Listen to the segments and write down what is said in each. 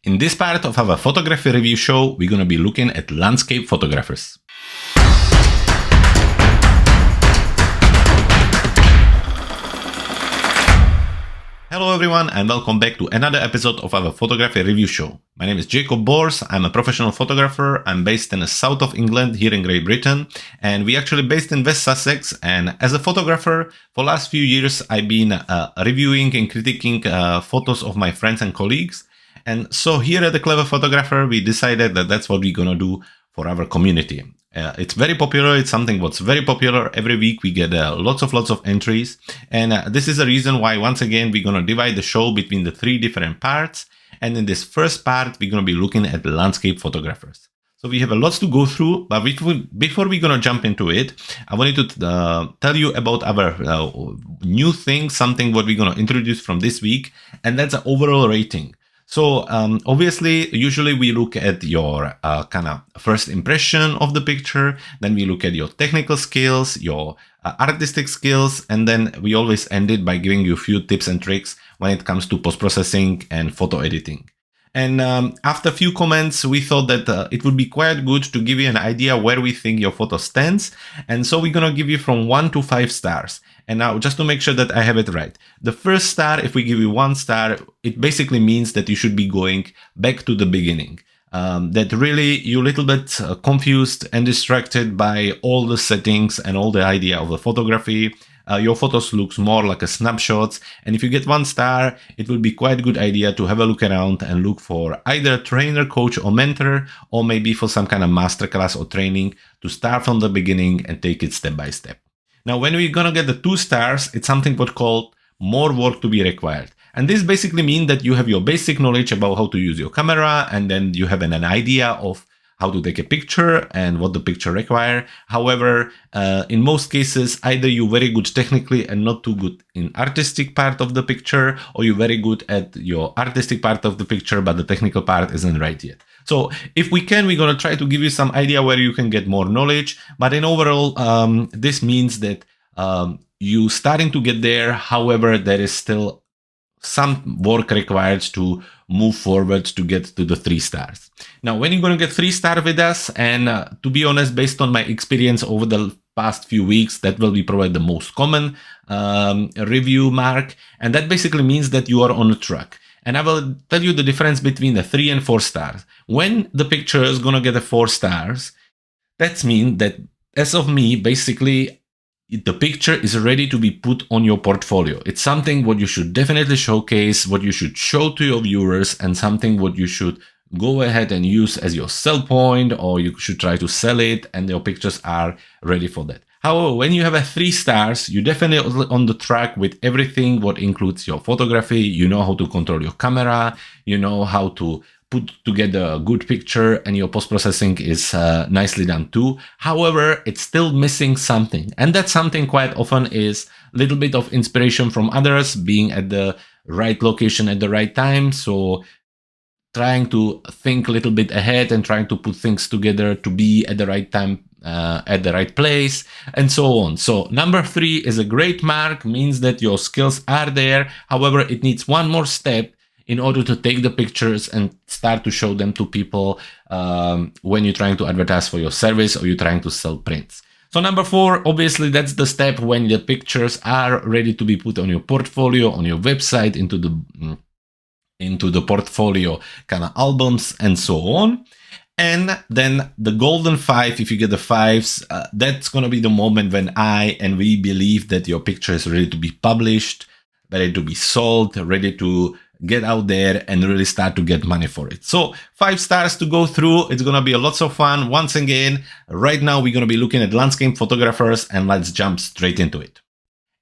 In this part of our photography review show, we're going to be looking at landscape photographers. Hello everyone and welcome back to another episode of our photography review show. My name is Jakub. I'm a professional photographer. I'm based in the south of England here in Great Britain, and we're actually based in West Sussex. And as a photographer, for the last few years, I've been reviewing and critiquing photos of my friends and colleagues. And so here at The Clever Photographer, we decided that that's what we're going to do for our community. It's very popular. It's something what's very popular. Every week we get lots of entries. And this is the reason why, once again, we're going to divide the show between the three different parts. And in this first part, we're going to be looking at landscape photographers. So we have a lot to go through, but before we're going to jump into it, I wanted to tell you about our new thing, something what we're going to introduce from this week, and that's an overall rating. So obviously, usually we look at your kind of first impression of the picture, then we look at your technical skills, your artistic skills, and then we always end it by giving you a few tips and tricks when it comes to post-processing and photo editing. And after a few comments, we thought that it would be quite good to give you an idea where we think your photo stands. And so we're going to give you from 1 to 5 stars. And now, just to make sure that I have it right, the first star, if we give you 1 star, it basically means that you should be going back to the beginning. That really you're a little bit confused and distracted by all the settings and all the idea of the photography. Your photos looks more like a snapshots. And if you get 1 star, it will be quite a good idea to have a look around and look for either a trainer, coach or mentor, or maybe for some kind of masterclass or training to start from the beginning and take it step by step. Now, when we're going to get the 2 stars, it's something what's called more work to be required. And this basically means that you have your basic knowledge about how to use your camera, and then you have an idea of how to take a picture and what the picture require. However, in most cases, either you're very good technically and not too good in artistic part of the picture, or you're very good at your artistic part of the picture, but the technical part isn't right yet. So if we can, we're going to try to give you some idea where you can get more knowledge. But in overall, this means that you starting to get there. However, there is still some work required to move forward to get to the 3 stars. Now, when you're going to get 3 stars with us, and to be honest, based on my experience over the past few weeks, that will be probably the most common review mark. And that basically means that you are on a track. And I will tell you the difference between the 3 and 4 stars. When the picture is going to get a 4 stars, that means that, as of me, basically, the picture is ready to be put on your portfolio. It's something what you should definitely showcase, what you should show to your viewers, and something what you should go ahead and use as your sell point, or you should try to sell it, and your pictures are ready for that. However, when you have a 3 stars, you're definitely on the track with everything what includes your photography. You know how to control your camera, you know how to put together a good picture, and your post-processing is nicely done too. However, it's still missing something. And that something quite often is a little bit of inspiration from others, being at the right location at the right time. So trying to think a little bit ahead and trying to put things together to be at the right time, at the right place, and so on. So number 3 is a great mark, means that your skills are there. However, it needs one more step in order to take the pictures and start to show them to people when you're trying to advertise for your service or you're trying to sell prints. So number 4, obviously, that's the step when the pictures are ready to be put on your portfolio, on your website, into the portfolio kind of albums and so on. And then the golden 5, if you get the 5s, that's going to be the moment when I and we believe that your picture is ready to be published, ready to be sold, ready to get out there and really start to get money for it. So 5 stars to go through. It's going to be a lots of fun. Once again, right now we're going to be looking at landscape photographers, and let's jump straight into it.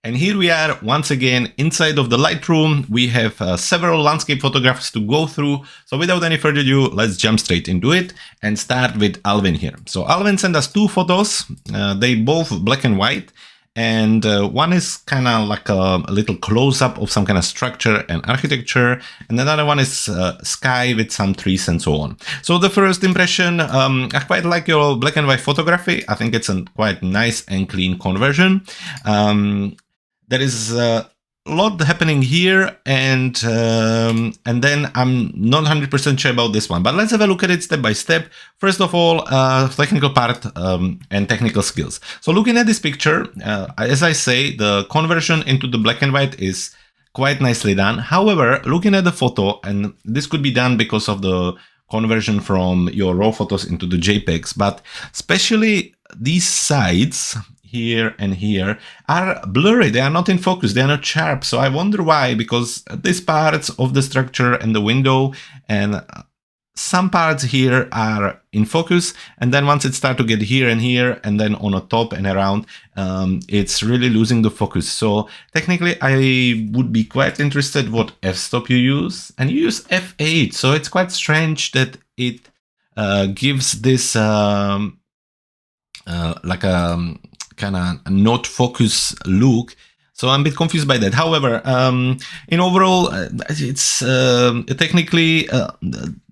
And here we are once again inside of the Lightroom. We have several landscape photographs to go through. So without any further ado, let's jump straight into it and start with Alvin here. So Alvin sent us 2 photos. They both black and white. And one is kind of like a little close-up of some kind of structure and architecture, and another one is sky with some trees and so on. So the first impression, I quite like your black and white photography. I think it's a quite nice and clean conversion. There is lot happening here, and then I'm not 100% sure about this one. But let's have a look at it step by step. First of all, technical part and technical skills. So looking at this picture, as I say, the conversion into the black and white is quite nicely done. However, looking at the photo, and this could be done because of the conversion from your raw photos into the JPEGs, but especially these sides here and here are blurry. They are not in focus. They are not sharp. So I wonder why, because these parts of the structure and the window and some parts here are in focus, and then once it starts to get here and here and then on the top and around, it's really losing the focus. So technically I would be quite interested what f-stop you use, and you use f8. So it's quite strange that it gives this like a kind of not focus look. So I'm a bit confused by that. However, in overall, it's technically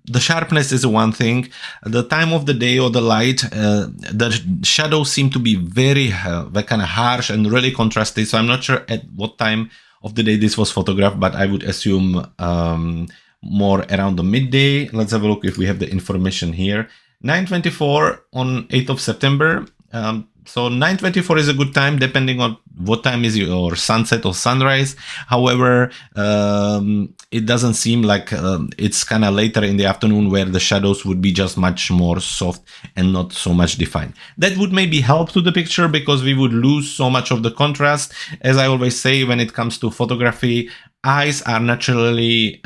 the sharpness is one thing. The time of the day or the light, the shadows seem to be very kind of harsh and really contrasted. So I'm not sure at what time of the day this was photographed, but I would assume more around the midday. Let's have a look if we have the information here. 9:24 on 8th of September. So 9:24 is a good time, depending on what time is your sunset or sunrise. However, it doesn't seem like it's kind of later in the afternoon where the shadows would be just much more soft and not so much defined. That would maybe help to the picture because we would lose so much of the contrast. As I always say, when it comes to photography, eyes are naturally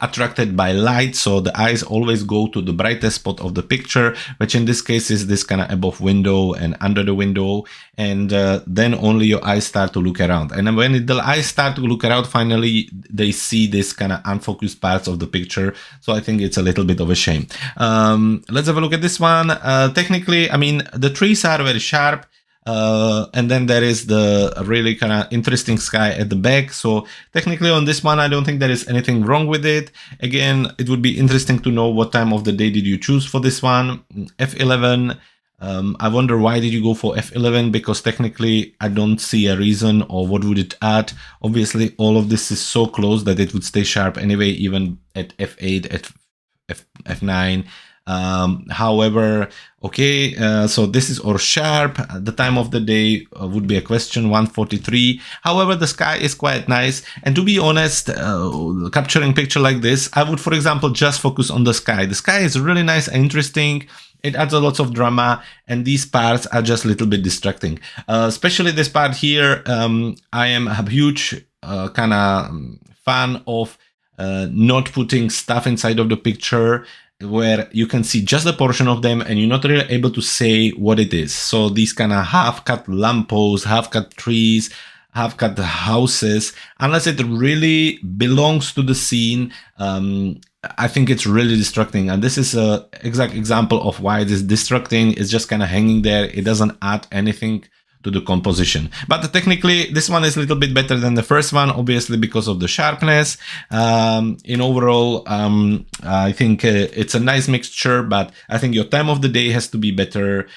attracted by light, so the eyes always go to the brightest spot of the picture, which in this case is this kind of above window and under the window, and then only your eyes start to look around. And when the eyes start to look around, finally they see this kind of unfocused parts of the picture. So I think it's a little bit of a shame. Let's have a look at this one. Technically, I mean, the trees are very sharp. And then there is the really kind of interesting sky at the back. So technically on this one, I don't think there is anything wrong with it. Again, it would be interesting to know what time of the day did you choose for this one. F11. I wonder why did you go for F11, because technically I don't see a reason, or what would it add. Obviously all of this is so close that it would stay sharp anyway, even at F8, at F9. However, okay, so this is or sharp. The time of the day would be a question, 1:43. However, the sky is quite nice, and to be honest, capturing picture like this, I would, for example, just focus on the sky. The sky is really nice and interesting. It adds a lot of drama, and these parts are just a little bit distracting. Especially this part here. I am a huge kind of fan of not putting stuff inside of the picture where you can see just a portion of them and you're not really able to say what it is. So these kind of half-cut lampposts, half-cut trees, half-cut houses, unless it really belongs to the scene, I think it's really distracting. And this is an exact example of why it is distracting. It's just kind of hanging there. It doesn't add anything to the composition. But technically this one is a little bit better than the first one, obviously because of the sharpness. In overall, I think it's a nice mixture, but I think your time of the day has to be better.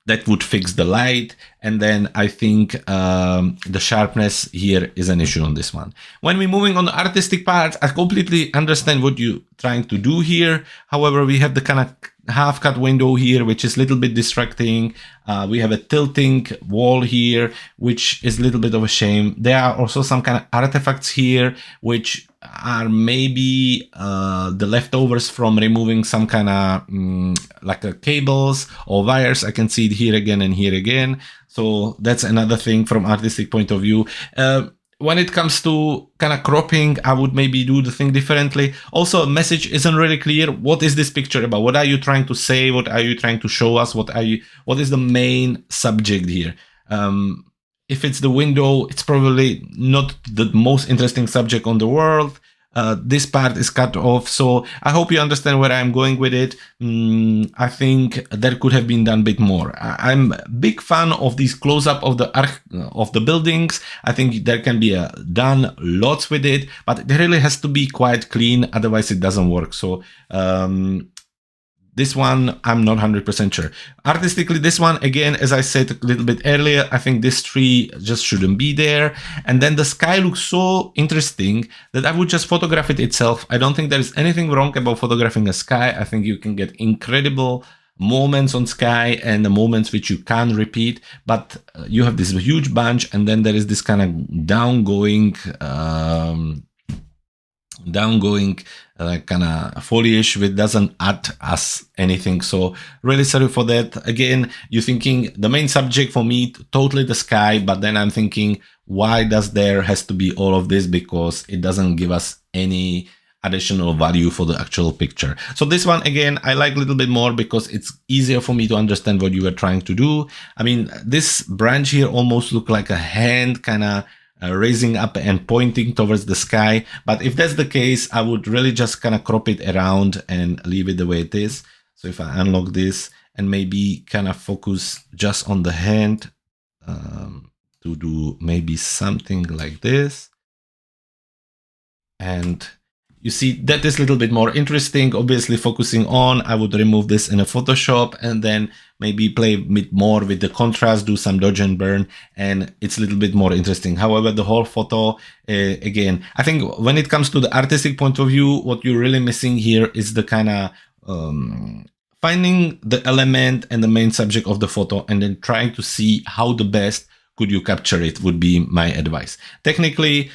That would fix the light, and then I think the sharpness here is an issue on this one. When we're moving on the artistic part, I completely understand what you're trying to do here. However, we have the kind of half-cut window here, which is a little bit distracting. We have a tilting wall here, which is a little bit of a shame. There are also some kind of artifacts here, which are maybe the leftovers from removing some kind of like cables or wires. I can see it here again and here again. So that's another thing from artistic point of view. When it comes to kind of cropping, I would maybe do the thing differently. Also, message isn't really clear. What is this picture about? What are you trying to say? What are you trying to show us? What is the main subject here? If it's the window, it's probably not the most interesting subject on the world. This part is cut off, so I hope you understand where I'm going with it. I think that could have been done a bit more. I'm a big fan of these close-up of the buildings. I think there can be done lots with it, but it really has to be quite clean, otherwise it doesn't work. So This one, I'm not 100% sure. Artistically, this one, again, as I said a little bit earlier, I think this tree just shouldn't be there. And then the sky looks so interesting that I would just photograph it itself. I don't think there is anything wrong about photographing a sky. I think you can get incredible moments on sky and the moments which you can't repeat, but you have this huge bunch, and then there is this kind of downgoing kind of foliage which doesn't add us anything. So really sorry for that. Again, you're thinking the main subject for me, totally the sky, but then I'm thinking, why does there has to be all of this? Because it doesn't give us any additional value for the actual picture. So this one, again, I like a little bit more because it's easier for me to understand what you were trying to do. I mean, this branch here almost look like a hand kind of raising up and pointing towards the sky. But if that's the case, I would really just kind of crop it around and leave it the way it is. So if I unlock this and maybe kind of focus just on the hand to do maybe something like this. And you see, that is a little bit more interesting. Obviously, focusing on, I would remove this in a Photoshop and then maybe play a bit more with the contrast, do some dodge and burn, and it's a little bit more interesting. However, the whole photo, again, I think when it comes to the artistic point of view, what you're really missing here is the kind of finding the element and the main subject of the photo and then trying to see how the best could you capture it would be my advice. Technically,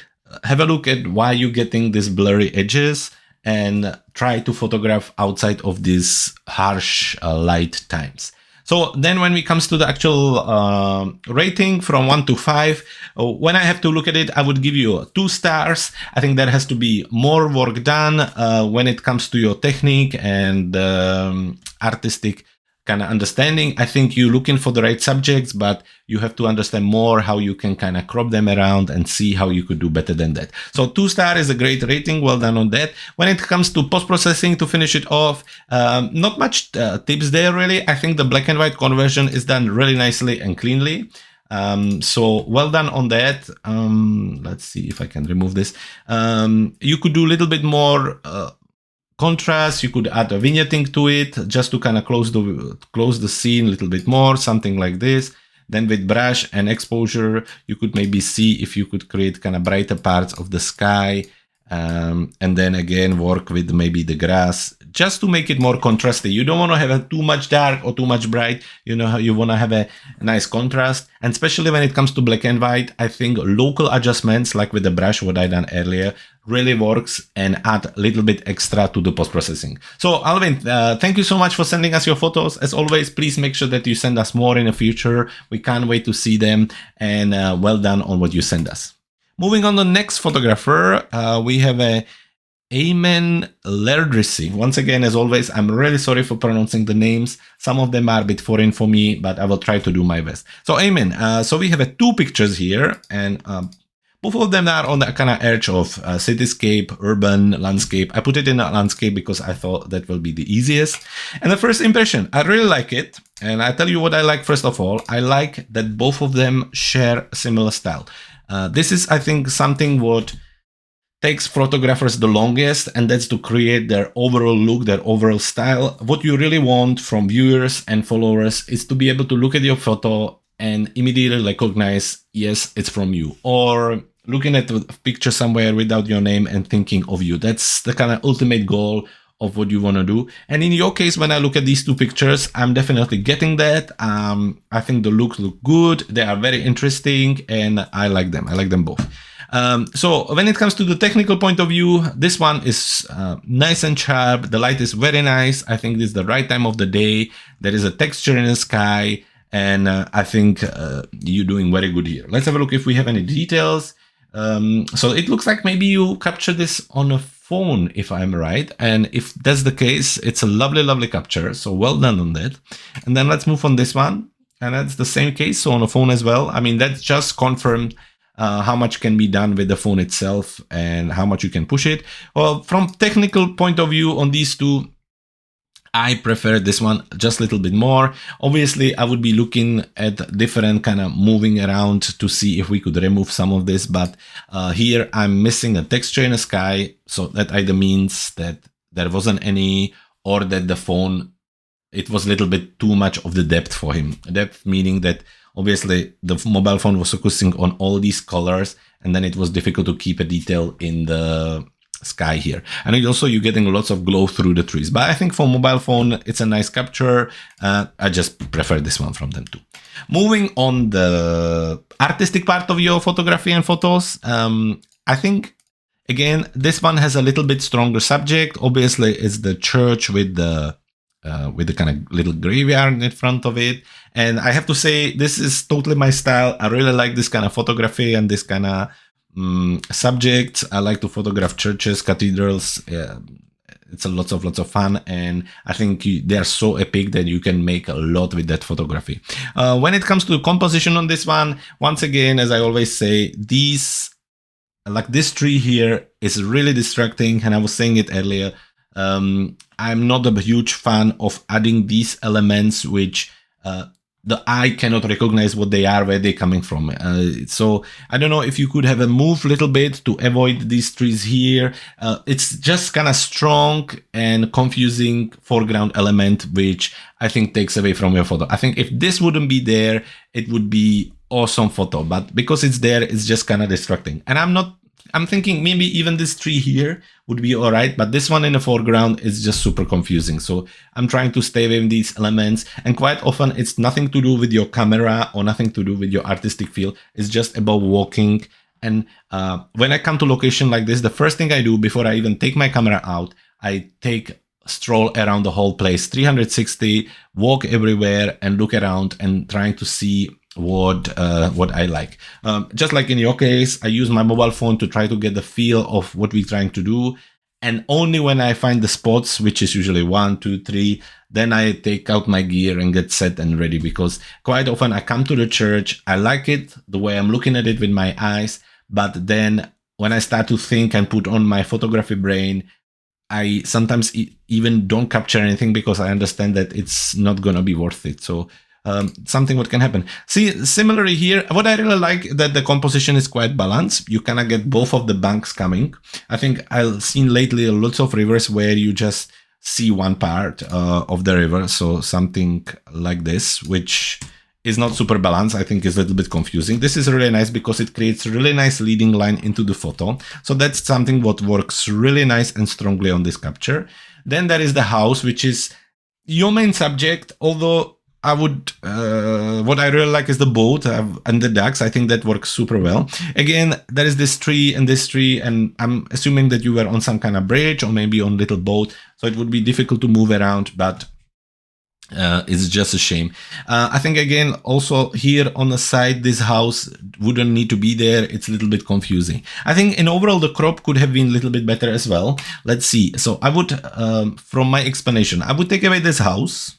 have a look at why you're getting these blurry edges and try to photograph outside of these harsh light times. So then when it comes to the actual rating from 1 to 5, when I have to look at it, I would give you 2 stars. I think there has to be more work done when it comes to your technique and artistic kind of understanding. I think you're looking for the right subjects, but you have to understand more how you can kind of crop them around and see how you could do better than that. So 2 star is a great rating. Well done on that. When it comes to post-processing, to finish it off, not much tips there really. I think the black and white conversion is done really nicely and cleanly. So well done on that. Let's see if I can remove this. You could do a little bit more contrast. You could add a vignetting to it just to kind of close the scene a little bit more, something like this. Then with brush and exposure, you could maybe see if you could create kind of brighter parts of the sky. And then again, work with maybe the grass just to make it more contrasty. You don't want to have too much dark or too much bright. You know how you want to have a nice contrast. And especially when it comes to black and white, I think local adjustments like with the brush, what I done earlier, really works and add a little bit extra to the post-processing. So Alvin, thank you so much for sending us your photos. As always, please make sure that you send us more in the future. We can't wait to see them, and well done on what you send us. Moving on to the next photographer, we have a Aymen L. Once again, as always, I'm really sorry for pronouncing the names. Some of them are a bit foreign for me, but I will try to do my best. So Aymen, so we have 2 pictures here, and both of them are on the kind of edge of cityscape, urban landscape. I put it in a landscape because I thought that will be the easiest. And the first impression, I really like it. And I tell you what I like first of all. I like that both of them share a similar style. This is, I think, something what takes photographers the longest, and that's to create their overall look, their overall style. What you really want from viewers and followers is to be able to look at your photo and immediately recognize, yes, it's from you. Or looking at a picture somewhere without your name and thinking of you. That's the kind of ultimate goal of what you want to do. And in your case, when I look at these 2 pictures, I'm definitely getting that. I think the looks look good. They are very interesting and I like them. I like them both. So when it comes to the technical point of view, this one is nice and sharp. The light is very nice. I think this is the right time of the day. There is a texture in the sky. And I think you're doing very good here. Let's have a look if we have any details. So it looks like maybe you captured this on a phone, if I'm right. And if that's the case, it's a lovely, lovely capture. So well done on that. And then let's move on this one. And that's the same case, so on a phone as well. I mean, that's just confirmed how much can be done with the phone itself and how much you can push it. Well, from technical point of view on these 2, I prefer this one just a little bit more. Obviously, I would be looking at different kind of moving around to see if we could remove some of this. But here I'm missing a texture in the sky. So that either means that there wasn't any or that the phone it was a little bit too much of the depth for him. Depth meaning that obviously the mobile phone was focusing on all these colors, and then it was difficult to keep a detail in the sky here. And also you're getting lots of glow through the trees. But I think for mobile phone, it's a nice capture. I just prefer this one from them too. Moving on the artistic part of your photography and photos, I think, again, this one has a little bit stronger subject. Obviously, it's the church with the kind of little graveyard in front of it. And I have to say, this is totally my style. I really like this kind of photography and this kind of subjects. I like to photograph churches, cathedrals. It's lots of fun, and I think they are so epic that you can make a lot with that photography. When it comes to composition on this one, once again, as I always say, like this tree here is really distracting, and I was saying it earlier. I'm not a huge fan of adding these elements which the eye cannot recognize what they are, where they're coming from. So I don't know if you could have a move a little bit to avoid these trees here. It's just kind of strong and confusing foreground element, which I think takes away from your photo. I think if this wouldn't be there, it would be awesome photo, but because it's there, it's just kind of distracting. And I'm thinking maybe even this tree here would be all right, but this one in the foreground is just super confusing. So I'm trying to stay away from these elements, and quite often it's nothing to do with your camera or nothing to do with your artistic feel. It's just about walking. And when I come to location like this, the first thing I do before I even take my camera out, I take a stroll around the whole place, 360, walk everywhere and look around and trying to see what I like. Just like in your case, I use my mobile phone to try to get the feel of what we're trying to do. And only when I find the spots, which is usually 1, 2, 3, then I take out my gear and get set and ready. Because quite often I come to the church, I like it, the way I'm looking at it with my eyes. But then when I start to think and put on my photography brain, I sometimes even don't capture anything because I understand that it's not going to be worth it. So something what can happen. See, similarly here, what I really like that the composition is quite balanced. You kind of get both of the banks coming. I think I've seen lately lots of rivers where you just see one part of the river. So something like this, which is not super balanced. I think is a little bit confusing. This is really nice because it creates a really nice leading line into the photo. So that's something what works really nice and strongly on this capture. Then there is the house, which is your main subject, although I would, what I really like is the boat and the ducks. I think that works super well. Again, there is this tree and this tree, and I'm assuming that you were on some kind of bridge or maybe on little boat, so it would be difficult to move around, but it's just a shame. I think again, also here on the side, this house wouldn't need to be there. It's a little bit confusing. I think in overall, the crop could have been a little bit better as well. Let's see. So I would, from my explanation, I would take away this house.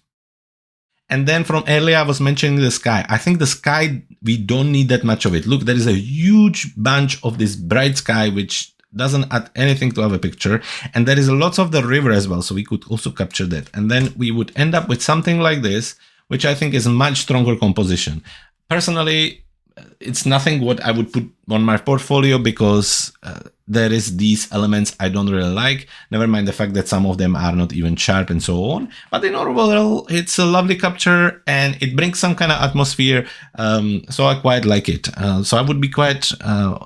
And then from earlier, I was mentioning the sky. I think the sky, we don't need that much of it. Look, there is a huge bunch of this bright sky, which doesn't add anything to our picture. And there is lots of the river as well. So we could also capture that. And then we would end up with something like this, which I think is a much stronger composition. Personally, it's nothing what I would put on my portfolio because there is these elements I don't really like. Never mind the fact that some of them are not even sharp and so on. But in overall, it's a lovely capture and it brings some kind of atmosphere. So I quite like it. So I would be quite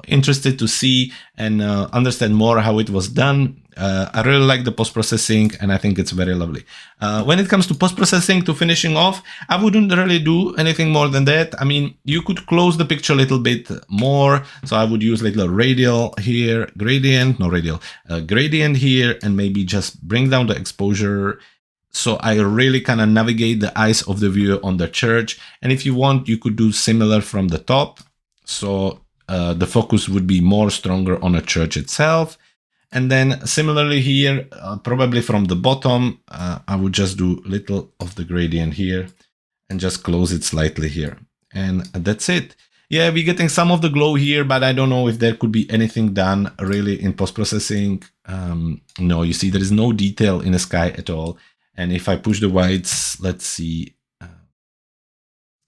interested to see and understand more how it was done. I really like the post-processing and I think it's very lovely. When it comes to post-processing to finishing off, I wouldn't really do anything more than that. I mean, you could close the picture a little bit more. So I would use like a radial here, gradient here, and maybe just bring down the exposure. So I really kind of navigate the eyes of the viewer on the church. And if you want, you could do similar from the top. So the focus would be more stronger on a church itself. And then similarly here, probably from the bottom, I would just do little of the gradient here and just close it slightly here. And that's it. Yeah, we're getting some of the glow here, but I don't know if there could be anything done really in post-processing. No, you see, there is no detail in the sky at all. And if I push the whites, let's see,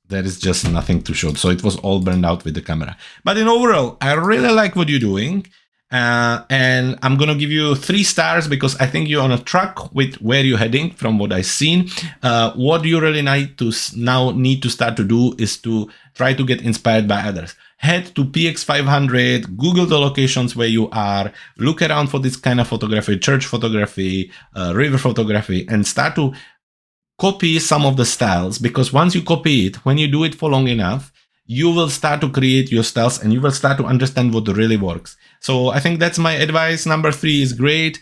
there is just nothing to show. So it was all burned out with the camera. But in overall, I really like what you're doing. And I'm gonna give you 3 stars because I think you're on a track with where you're heading from what I've seen. What you really need to start to do is to try to get inspired by others. Head to PX500, Google the locations where you are, look around for this kind of photography, church photography, river photography, and start to copy some of the styles, because once you copy it, when you do it for long enough, you will start to create your styles and you will start to understand what really works. So I think that's my advice. Number 3 is great.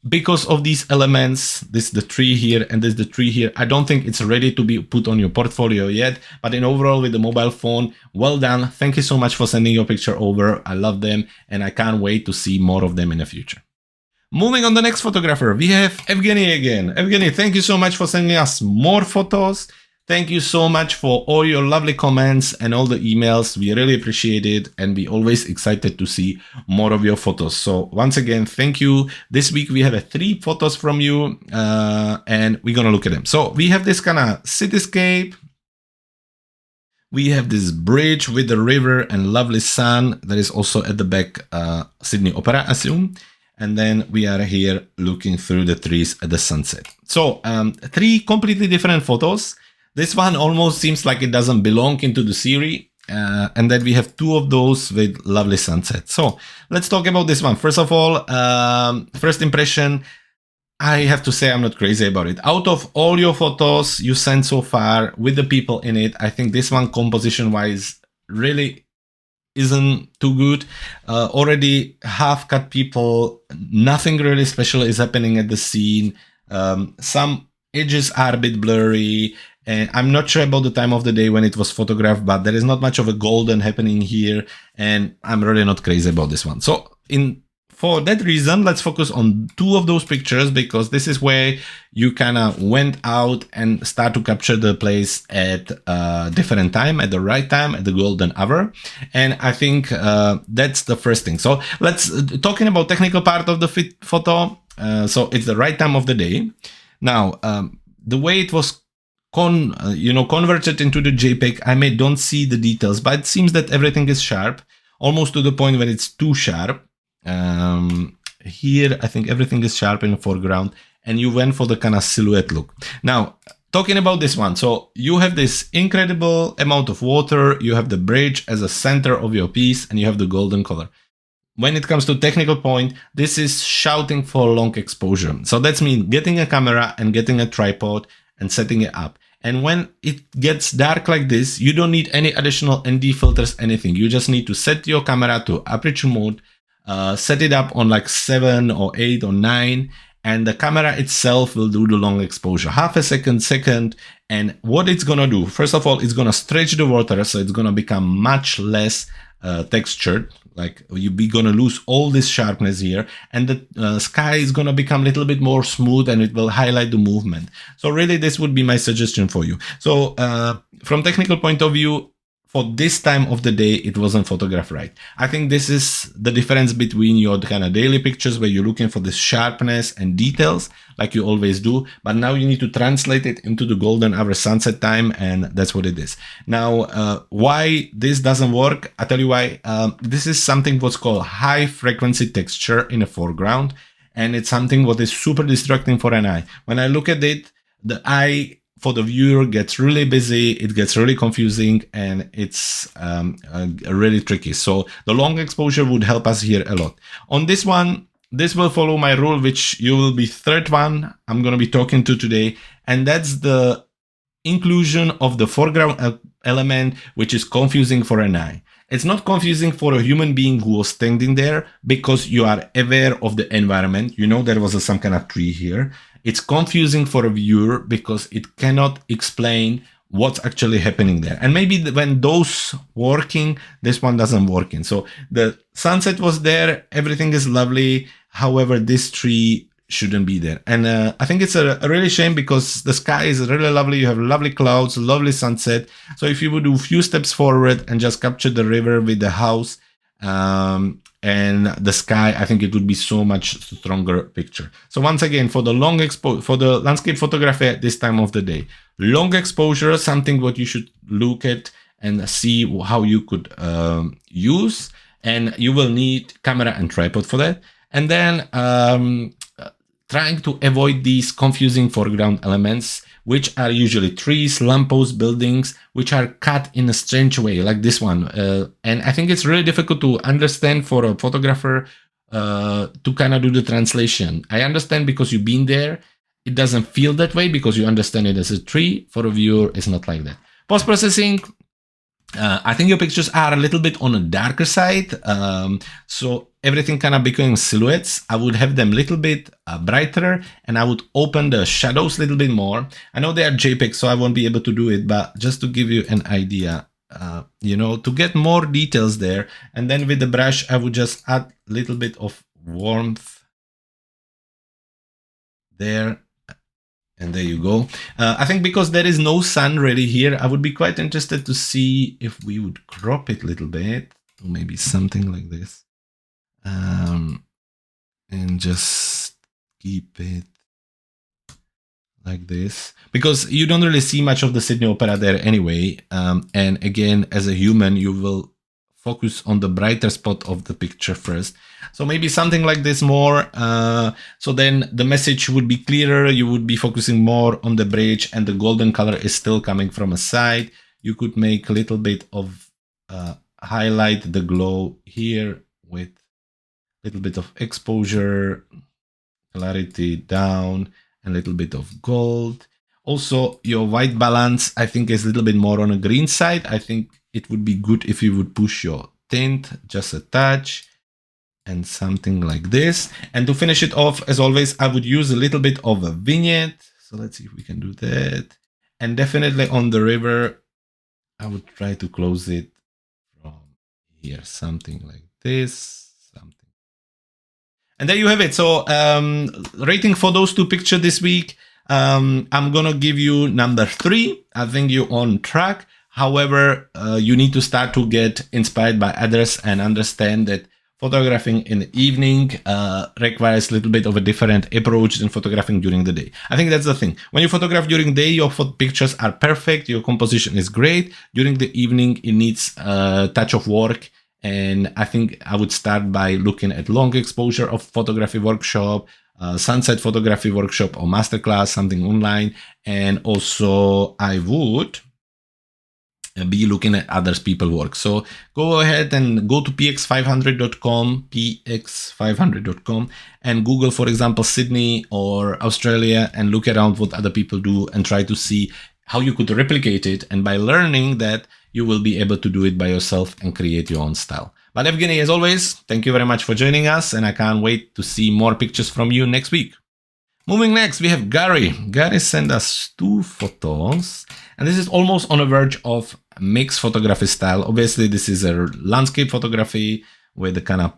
Because of these elements, this is the tree here and this is the tree here, I don't think it's ready to be put on your portfolio yet. But in overall, with the mobile phone, well done. Thank you so much for sending your picture over. I love them and I can't wait to see more of them in the future. Moving on the next photographer, we have Evgeniyj again. Evgeniyj, thank you so much for sending us more photos. Thank you so much for all your lovely comments and all the emails. We really appreciate it and we always excited to see more of your photos. So once again, thank you. This week we have 3 photos from you and we're gonna look at them. So we have this kind of cityscape. We have this bridge with the river and lovely sun. That is also at the back Sydney Opera, I assume. And then we are here looking through the trees at the sunset. So 3 completely different photos. This one almost seems like it doesn't belong into the series. And then we have 2 of those with lovely sunset. So let's talk about this one. First of all, first impression, I have to say I'm not crazy about it. Out of all your photos you sent so far with the people in it, I think this one composition-wise really isn't too good. Already half-cut people, nothing really special is happening at the scene. Some edges are a bit blurry. And I'm not sure about the time of the day when it was photographed, but there is not much of a golden happening here. And I'm really not crazy about this one. So for that reason, let's focus on 2 of those pictures, because this is where you kind of went out and start to capture the place at a different time, at the right time, at the golden hour. And I think that's the first thing. So let's talking about technical part of the photo. So it's the right time of the day. Now, the way it was converted into the JPEG, I don't see the details, but it seems that everything is sharp, almost to the point where it's too sharp. Here, I think everything is sharp in the foreground, and you went for the kind of silhouette look. Now, talking about this one, so you have this incredible amount of water, you have the bridge as a center of your piece, and you have the golden color. When it comes to technical point, this is shouting for long exposure. So that's mean getting a camera and getting a tripod and setting it up. And when it gets dark like this, you don't need any additional ND filters, anything. You just need to set your camera to aperture mode, set it up on like 7 or 8 or 9, and the camera itself will do the long exposure, half a second. And what it's gonna do, first of all, it's gonna stretch the water, so it's gonna become much less textured. Like you're gonna lose all this sharpness here, and the sky is gonna become a little bit more smooth, and it will highlight the movement. So really, this would be my suggestion for you. So from technical point of view, for this time of the day, it wasn't photographed right. I think this is the difference between your kind of daily pictures where you're looking for this sharpness and details like you always do, but now you need to translate it into the golden hour sunset time, and that's what it is. Now, why this doesn't work? I'll tell you why. This is something what's called high frequency texture in the foreground, and it's something what is super distracting for an eye. When I look at it, the eye for the viewer gets really busy, it gets really confusing, and it's really tricky. So the long exposure would help us here a lot. On this one, this will follow my rule, which you will be third one I'm going to be talking to today, and that's the inclusion of the foreground element, which is confusing for an eye. It's not confusing for a human being who was standing there because you are aware of the environment. You know there was some kind of tree here. It's confusing for a viewer because it cannot explain what's actually happening there. And maybe when those working, this one doesn't work in. So the sunset was there, everything is lovely. However, this tree shouldn't be there. And I think it's a really shame because the sky is really lovely. You have lovely clouds, lovely sunset. So if you would do a few steps forward and just capture the river with the house and the sky, I think it would be so much stronger picture. So once again, for the for the landscape photography at this time of the day, long exposure, something what you should look at and see how you could use. and you will need camera and tripod for that. And then trying to avoid these confusing foreground elements, which are usually trees, lampposts, buildings, which are cut in a strange way, like this one. And I think it's really difficult to understand for a photographer to kind of do the translation. I understand because you've been there. It doesn't feel that way because you understand it as a tree. For a viewer, it's not like that. Post-processing, I think your pictures are a little bit on a darker side, so everything kind of becoming silhouettes. I would have them a little bit brighter, and I would open the shadows a little bit more. I know they are JPEG, so I won't be able to do it, but just to give you an idea, to get more details there. And then with the brush, I would just add a little bit of warmth there. And there you go. I think because there is no sun really here, I would be quite interested to see if we would crop it a little bit, or maybe something like this. And just keep it like this. Because you don't really see much of the Sydney Opera there anyway. And again, as a human, you will focus on the brighter spot of the picture first. So maybe something like this more. So then the message would be clearer. You would be focusing more on the bridge, and the golden color is still coming from a side. You could make a little bit of highlight the glow here with a little bit of exposure, clarity down, and a little bit of gold. Also, your white balance, I think, is a little bit more on a green side. I think it would be good if you would push your tint just a touch and something like this. And to finish it off, as always, I would use a little bit of a vignette. So let's see if we can do that. And definitely on the river, I would try to close it from here, something like this. And there you have it. So rating for those two pictures this week, I'm gonna give you number 3. I think you're on track. However, you need to start to get inspired by others and understand that photographing in the evening requires a little bit of a different approach than photographing during the day. I think that's the thing. When you photograph during the day, your pictures are perfect, your composition is great. During the evening, it needs a touch of work. And I think I would start by looking at long exposure of photography workshop, sunset photography workshop or masterclass, something online. And also I would be looking at others people's work. So go ahead and go to px500.com, px500.com, and Google, for example, Sydney or Australia, and look around what other people do and try to see how you could replicate it. And by learning that, you will be able to do it by yourself and create your own style. But Evgeniyj, as always, thank you very much for joining us, and I can't wait to see more pictures from you next week. Moving next, we have Gary. Gary sent us 2 photos, and this is almost on the verge of mixed photography style. Obviously, this is a landscape photography with the kind of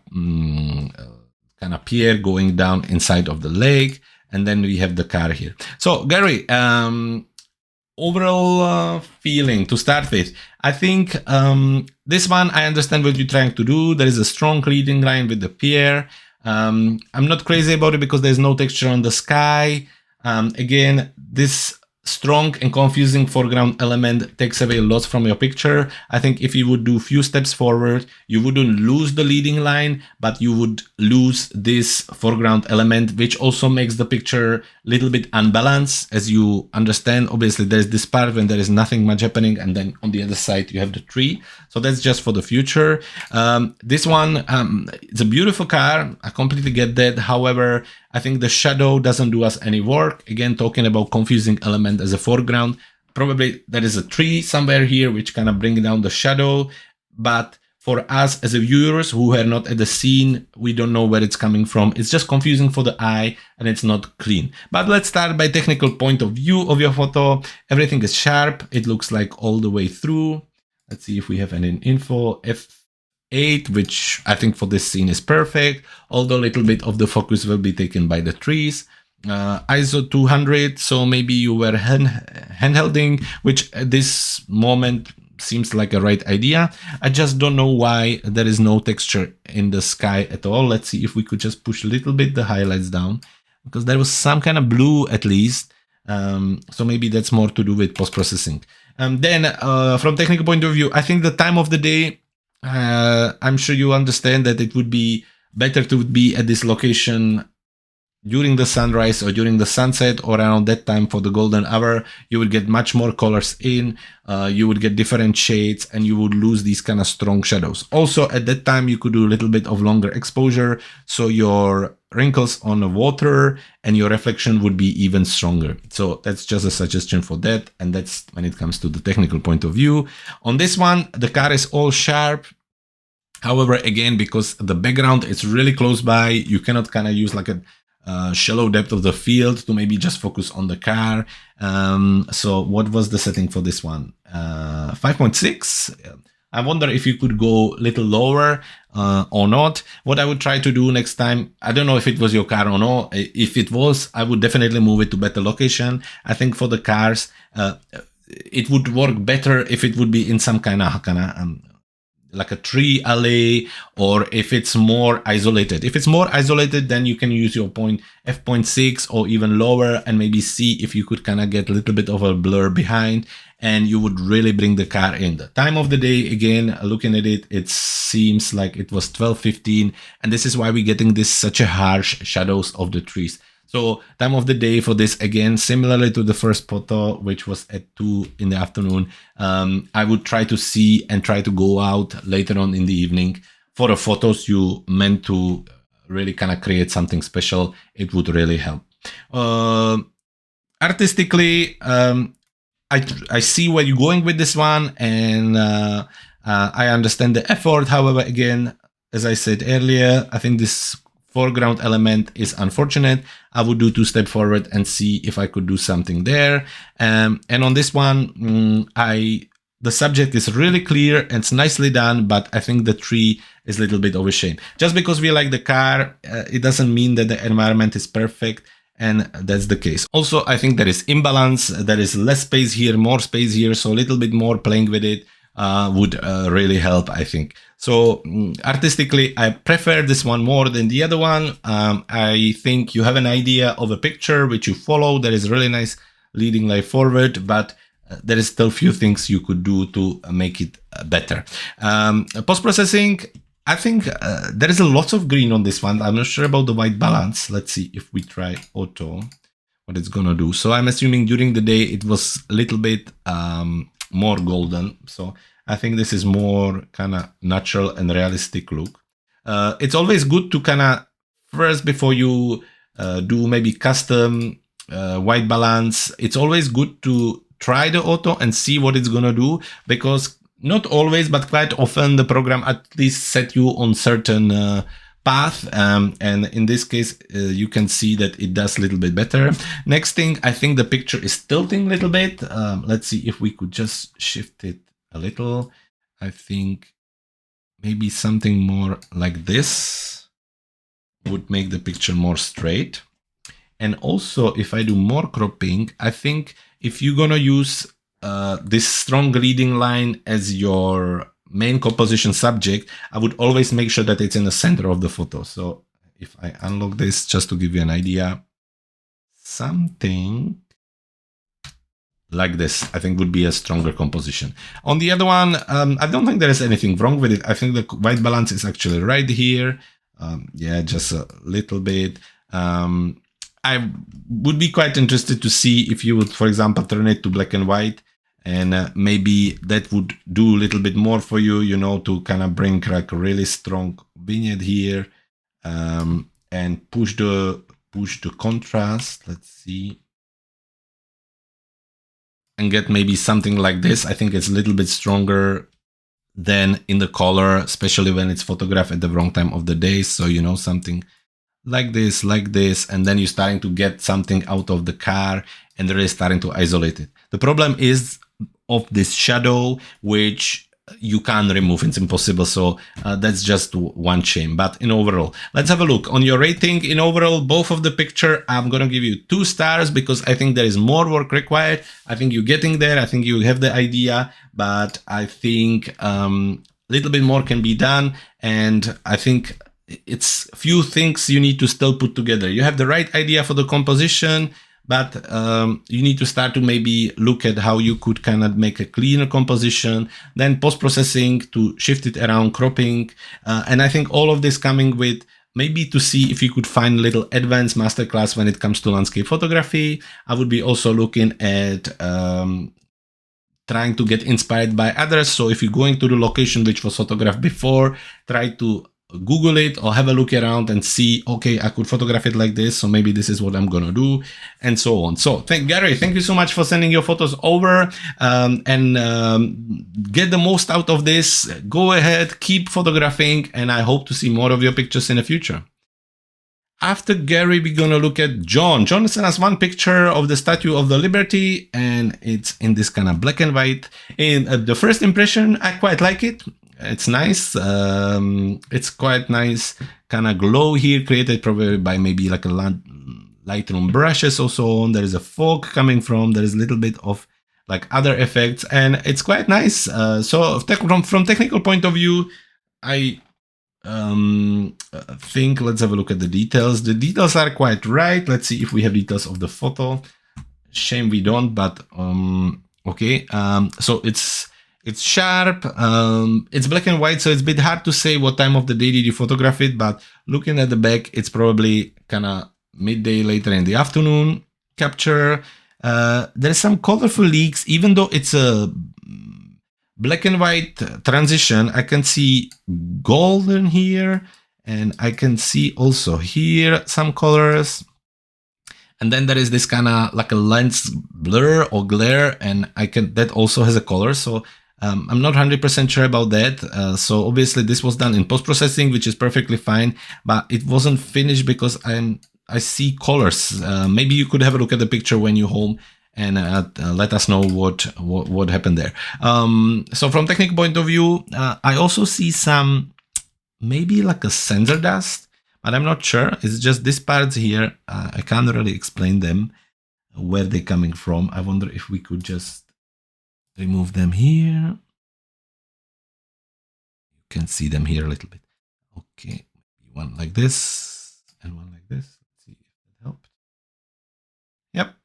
pier going down inside of the lake, and then we have the car here. So, Gary, overall feeling to start with, I think this one, I understand what you're trying to do. There is a strong leading line with the pier. I'm not crazy about it because there's no texture on the sky. Again, this strong and confusing foreground element takes away a lot from your picture. I think if you would do few steps forward, you wouldn't lose the leading line, but you would lose this foreground element, which also makes the picture a little bit unbalanced. As you understand, obviously there's this part when there is nothing much happening, and then on the other side you have the tree. So that's just for the future. This one, it's a beautiful car. I completely get that. However, I think the shadow doesn't do us any work. Again, talking about confusing element as a foreground. Probably there is a tree somewhere here which kind of bring down the shadow. But for us as a viewers who are not at the scene, we don't know where it's coming from. It's just confusing for the eye and it's not clean. But let's start by technical point of view of your photo. Everything is sharp. It looks like all the way through. Let's see if we have any info. F8, which I think for this scene is perfect, although a little bit of the focus will be taken by the trees. ISO 200, so maybe you were handholding, which at this moment seems like a right idea. I just don't know why there is no texture in the sky at all. Let's see if we could just push a little bit the highlights down, because there was some kind of blue at least. So maybe that's more to do with post-processing. Then from technical point of view, I think the time of the day I'm sure you understand that it would be better to be at this location during the sunrise or during the sunset or around that time for the golden hour. You would get much more colors in, you would get different shades, and you would lose these kind of strong shadows. Also at that time you could do a little bit of longer exposure, so your wrinkles on the water and your reflection would be even stronger. So that's just a suggestion for that, and that's when it comes to the technical point of view. On this one, the car is all sharp. However, again, because the background is really close by, you cannot kind of use like a shallow depth of the field to maybe just focus on the car. So what was the setting for this one? 5.6. I wonder if you could go a little lower or not. What I would try to do next time, I don't know if it was your car or not. If it was, I would definitely move it to better location. I think for the cars, it would work better if it would be in some kind of like a tree alley, or if it's more isolated. If it's more isolated, then you can use your point f.6 or even lower, and maybe see if you could kind of get a little bit of a blur behind, and you would really bring the car in. The time of the day, again, looking at it, it seems like it was 12:15, and this is why we're getting this such a harsh shadows of the trees. So time of the day for this, again, similarly to the first photo, which was at 2 in the afternoon, I would try to see and try to go out later on in the evening for the photos you meant to really kind of create something special. It would really help. Artistically, I see where you're going with this one, and I understand the effort. However, again, as I said earlier, I think this foreground element is unfortunate. I would do 2 steps forward and see if I could do something there. And on this one, the subject is really clear and it's nicely done, but I think the tree is a little bit of a shame. Just because we like the car, it doesn't mean that the environment is perfect. And that's the case. Also, I think there is imbalance. There is less space here, more space here. So a little bit more playing with it would really help, I think. So artistically, I prefer this one more than the other one. I think you have an idea of a picture which you follow. There is really nice leading light forward, but there is still few things you could do to make it better. Post-processing, I think there is a lot of green on this one. I'm not sure about the white balance. Let's see if we try auto, what it's gonna do. So I'm assuming during the day it was a little bit more golden. So I think this is more kind of natural and realistic look. It's always good to kind of first, before you do maybe custom white balance, it's always good to try the auto and see what it's gonna do, because not always, but quite often the program at least set you on certain path, and in this case you can see that it does a little bit better. Next thing, I think the picture is tilting a little bit. Let's see if we could just shift it a little. I think maybe something more like this would make the picture more straight. And also, if I do more cropping, I think if you're gonna use this strong leading line as your main composition subject, I would always make sure that it's in the center of the photo. So if I unlock this, just to give you an idea, something like this, I think would be a stronger composition. On the other one, I don't think there is anything wrong with it. I think the white balance is actually right here. Yeah, just a little bit. I would be quite interested to see if you would, for example, turn it to black and white, and maybe that would do a little bit more for you, you know, to kind of bring like a really strong vignette here, and push the contrast. Let's see. And get maybe something like this. I think it's a little bit stronger than in the color, especially when it's photographed at the wrong time of the day. So, you know, something like this, and then you're starting to get something out of the car and really starting to isolate it. The problem is of this shadow, which you can't remove. It's impossible. So that's just one shame. But in overall, let's have a look on your rating. In overall, both of the picture, I'm going to give you 2 stars because I think there is more work required. I think you're getting there. I think you have the idea, but I think a little bit more can be done. And I think it's few things you need to still put together. You have the right idea for the composition, but you need to start to maybe look at how you could kind of make a cleaner composition, then post-processing to shift it around, cropping. And I think all of this coming with maybe to see if you could find a little advanced masterclass when it comes to landscape photography. I would be also looking at trying to get inspired by others. So if you're going to the location which was photographed before, try to Google it or have a look around and see, okay, I could photograph it like this, so maybe this is what I'm gonna do, and so on. So Gary, thank you so much for sending your photos over, and get the most out of this. Go ahead, keep photographing, and I hope to see more of your pictures in the future. After Gary, we're gonna look at John. John sent us one picture of the Statue of the Liberty, and it's in this kind of black and white. In the first impression, I quite like it. It's nice. It's quite nice kind of glow here, created probably by maybe like a Lightroom brushes or so on. There is a fog coming from. There is a little bit of like other effects, and it's quite nice. So from technical point of view, I think let's have a look at the details. The details are quite right. Let's see if we have details of the photo. Shame we don't, but okay. So it's sharp, it's black and white, so it's a bit hard to say what time of the day did you photograph it, but looking at the back, it's probably kind of midday, later in the afternoon capture. There's some colorful leaks, even though it's a black and white transition. I can see golden here, and I can see also here some colors. And then there is this kind of like a lens blur or glare, and that also has a color. So I'm not 100% sure about that. So obviously this was done in post-processing, which is perfectly fine, but it wasn't finished because I see colors. Maybe you could have a look at the picture when you're home and let us know what happened there. So from technical point of view, I also see some maybe like a sensor dust, but I'm not sure. It's just these parts here. I can't really explain them, where they're coming from. I wonder if we could just remove them here. You can see them here a little bit. Okay, one like this and one like this. Let's see if that helped. Yep.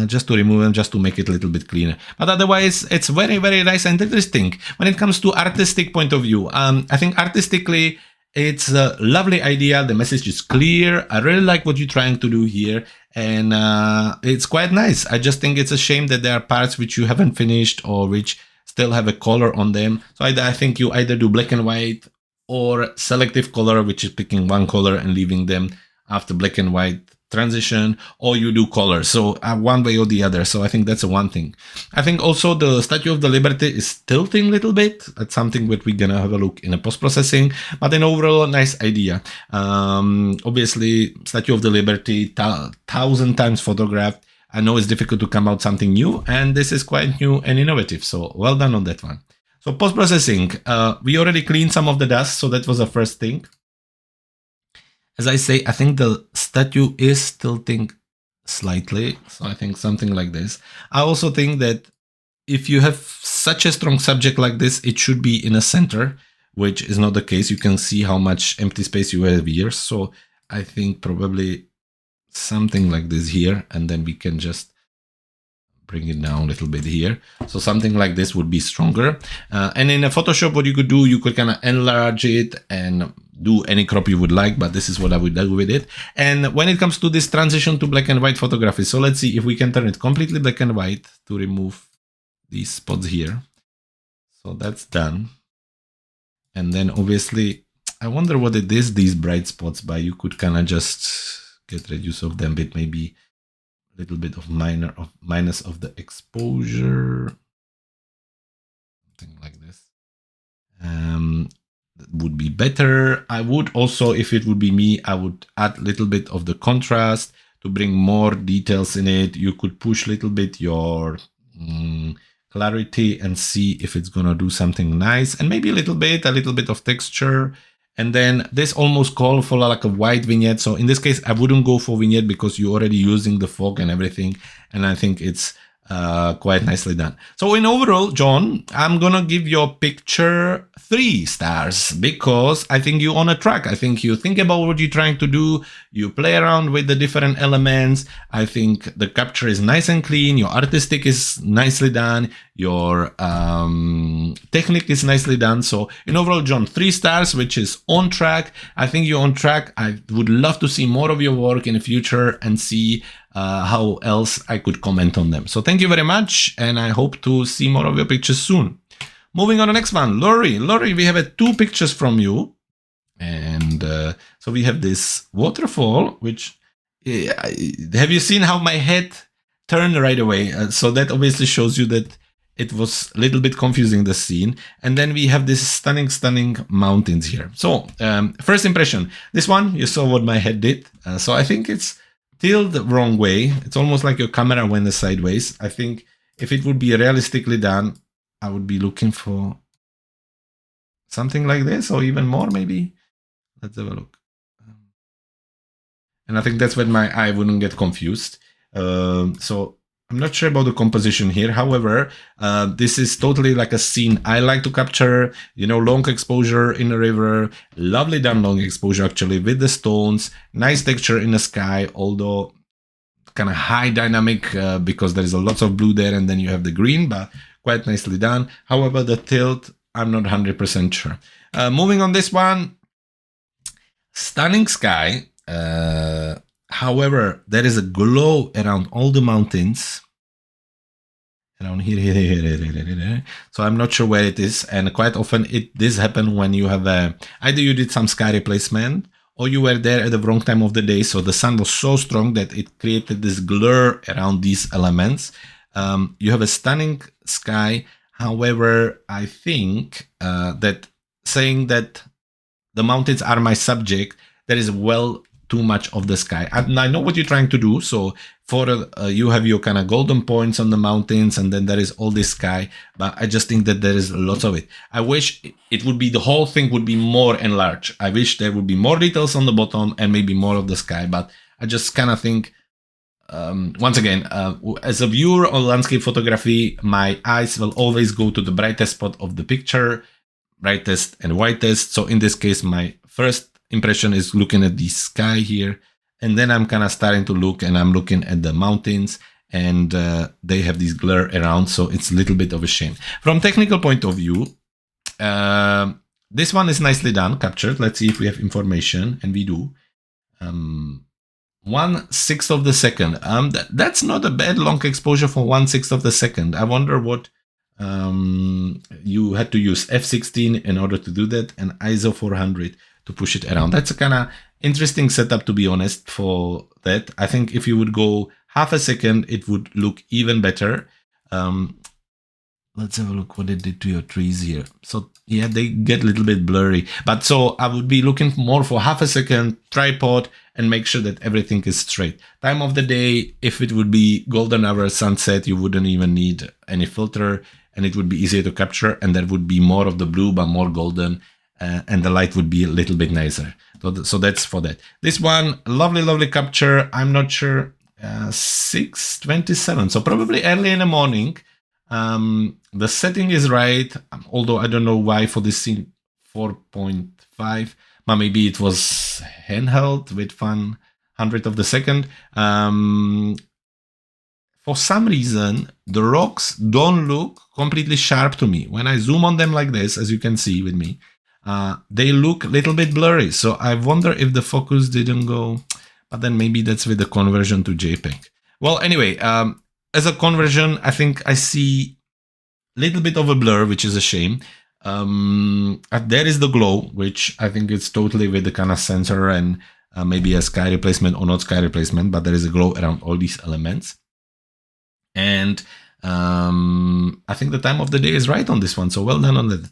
Just to remove them, just to make it a little bit cleaner. But otherwise, it's very, very nice and interesting. When it comes to artistic point of view, I think artistically, it's a lovely idea. The message is clear. I really like what you're trying to do here. And it's quite nice. I just think it's a shame that there are parts which you haven't finished or which still have a color on them. So I think you either do black and white or selective color, which is picking one color and leaving them after black and white transition, or you do color. So one way or the other. So I think that's one thing. I think also the Statue of the Liberty is tilting a little bit. That's something that we're gonna have a look in a post-processing, but an overall nice idea. Obviously, Statue of the Liberty, 1,000 times photographed. I know it's difficult to come out something new, and this is quite new and innovative. So well done on that one. So post-processing, we already cleaned some of the dust, so that was the first thing. As I say, I think the statue is tilting slightly, so I think something like this. I also think that if you have such a strong subject like this, it should be in a center, which is not the case. You can see how much empty space you have here. So I think probably something like this here, and then we can just bring it down a little bit here. So something like this would be stronger. And in a Photoshop, what you could do, you could kind of enlarge it and do any crop you would like, but this is what I would do with it. And when it comes to this transition to black and white photography, so let's see if we can turn it completely black and white to remove these spots here. So that's done. And then obviously, I wonder what it is, these bright spots, but you could kind of just get rid of them with maybe a little bit of minus of the exposure. Something like this. That would be better. I would also, if it would be me, I would add a little bit of the contrast to bring more details in it. You could push a little bit your clarity and see if it's gonna do something nice, and maybe a little bit of texture. And then this almost calls for like a white vignette. So in this case, I wouldn't go for vignette because you're already using the fog and everything. And I think it's quite nicely done. So in overall, John, I'm gonna give your picture 3 stars because I think you're on a track. I think you think about what you're trying to do. You play around with the different elements. I think the capture is nice and clean. Your artistic is nicely done. Your technique is nicely done. So in overall, John, 3 stars, which is on track. I think you're on track. I would love to see more of your work in the future and see how else I could comment on them. So thank you very much, and I hope to see more of your pictures soon. Moving on to the next one, Laurie. Laurie, we have 2 pictures from you. And so we have this waterfall, which, have you seen how my head turned right away? So that obviously shows you that it was a little bit confusing, the scene. And then we have this stunning mountains here. So first impression, this one, you saw what my head did. So I think it's tilted the wrong way. It's almost like your camera went sideways. I think if it would be realistically done, I would be looking for something like this, or even more maybe. Let's have a look. And I think that's when my eye wouldn't get confused. So I'm not sure about the composition here. However, this is totally like a scene I like to capture, you know, long exposure in the river, lovely done long exposure actually with the stones, nice texture in the sky, although kind of high dynamic because there is a lot of blue there and then you have the green, but quite nicely done. However, the tilt, I'm not 100% sure. Moving on this one, stunning sky. However, there is a glow around all the mountains. Around here. So I'm not sure where it is. And quite often this happens when you have either you did some sky replacement or you were there at the wrong time of the day. So the sun was so strong that it created this blur around these elements. You have a stunning sky. However, I think that saying that the mountains are my subject, there is too much of the sky. I know what you're trying to do. So for you have your kind of golden points on the mountains, and then there is all this sky. But I just think that there is lots of it. I wish it would be, the whole thing would be more enlarged. I wish there would be more details on the bottom and maybe more of the sky. But I just kind of think, once again, as a viewer of landscape photography, my eyes will always go to the brightest spot of the picture, brightest and whitest. So in this case, my first impression is looking at the sky here, and then I'm kind of starting to look, and I'm looking at the mountains, and they have this glare around, so it's a little bit of a shame. From technical point of view, this one is nicely done, captured. Let's see if we have information, and we do. 1/6 of the second. That's not a bad long exposure for 1/6 of the second. I wonder what you had to use f16 in order to do that, and ISO 400 to push it around. That's a kind of interesting setup, to be honest, for that. I think if you would go half a second, it would look even better. Let's have a look what it did to your trees here. So yeah, they get a little bit blurry. But so I would be looking more for half a second, tripod, and make sure that everything is straight. Time of the day, if it would be golden hour, sunset, you wouldn't even need any filter, and it would be easier to capture, and there would be more of the blue, but more golden. And the light would be a little bit nicer. So that's for that. This one, lovely capture. I'm not sure, 6:27. So probably early in the morning. The setting is right, although I don't know why for this scene 4.5. But maybe it was handheld with 1/100 of the second. For some reason, the rocks don't look completely sharp to me. When I zoom on them like this, as you can see with me, they look a little bit blurry. So I wonder if the focus didn't go, but then maybe that's with the conversion to JPEG. Well, anyway, as a conversion, I think I see a little bit of a blur, which is a shame. There is the glow, which I think is totally with the kind of sensor and maybe a sky replacement or not sky replacement, but there is a glow around all these elements. And I think the time of the day is right on this one, so well done on that.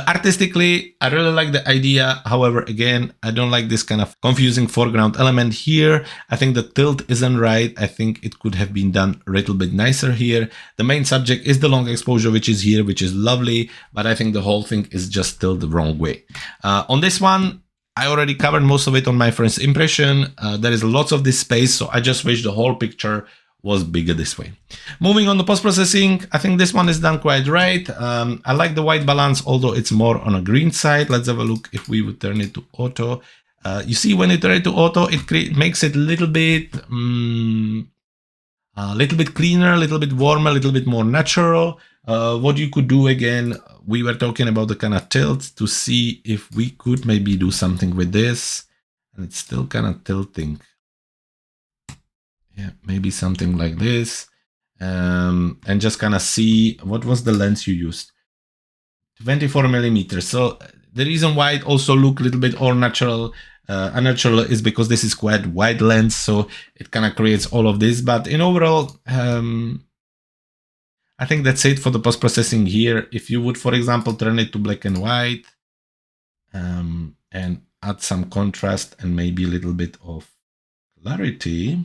Artistically, I really like the idea. However, again, I don't like this kind of confusing foreground element here. I think the tilt isn't right. I think it could have been done a little bit nicer here. The main subject is the long exposure, which is here, which is lovely, but I think the whole thing is just tilted the wrong way. On this one, I already covered most of it on my first impression. There is lots of this space, so I just wish the whole picture was bigger this way. Moving on to post-processing, I think this one is done quite right. I like the white balance, although it's more on a green side. Let's have a look if we would turn it to auto. You see, when you turn it to auto, it makes it a little bit cleaner, a little bit warmer, a little bit more natural. What you could do again, we were talking about the kind of tilt to see if we could maybe do something with this. And it's still kind of tilting. Yeah, maybe something like this. And just kind of see what was the lens you used. 24 millimeters. So the reason why it also look a little bit more unnatural is because this is quite wide lens, so it kind of creates all of this. But in overall, I think that's it for the post-processing here. If you would, for example, turn it to black and white and add some contrast and maybe a little bit of clarity,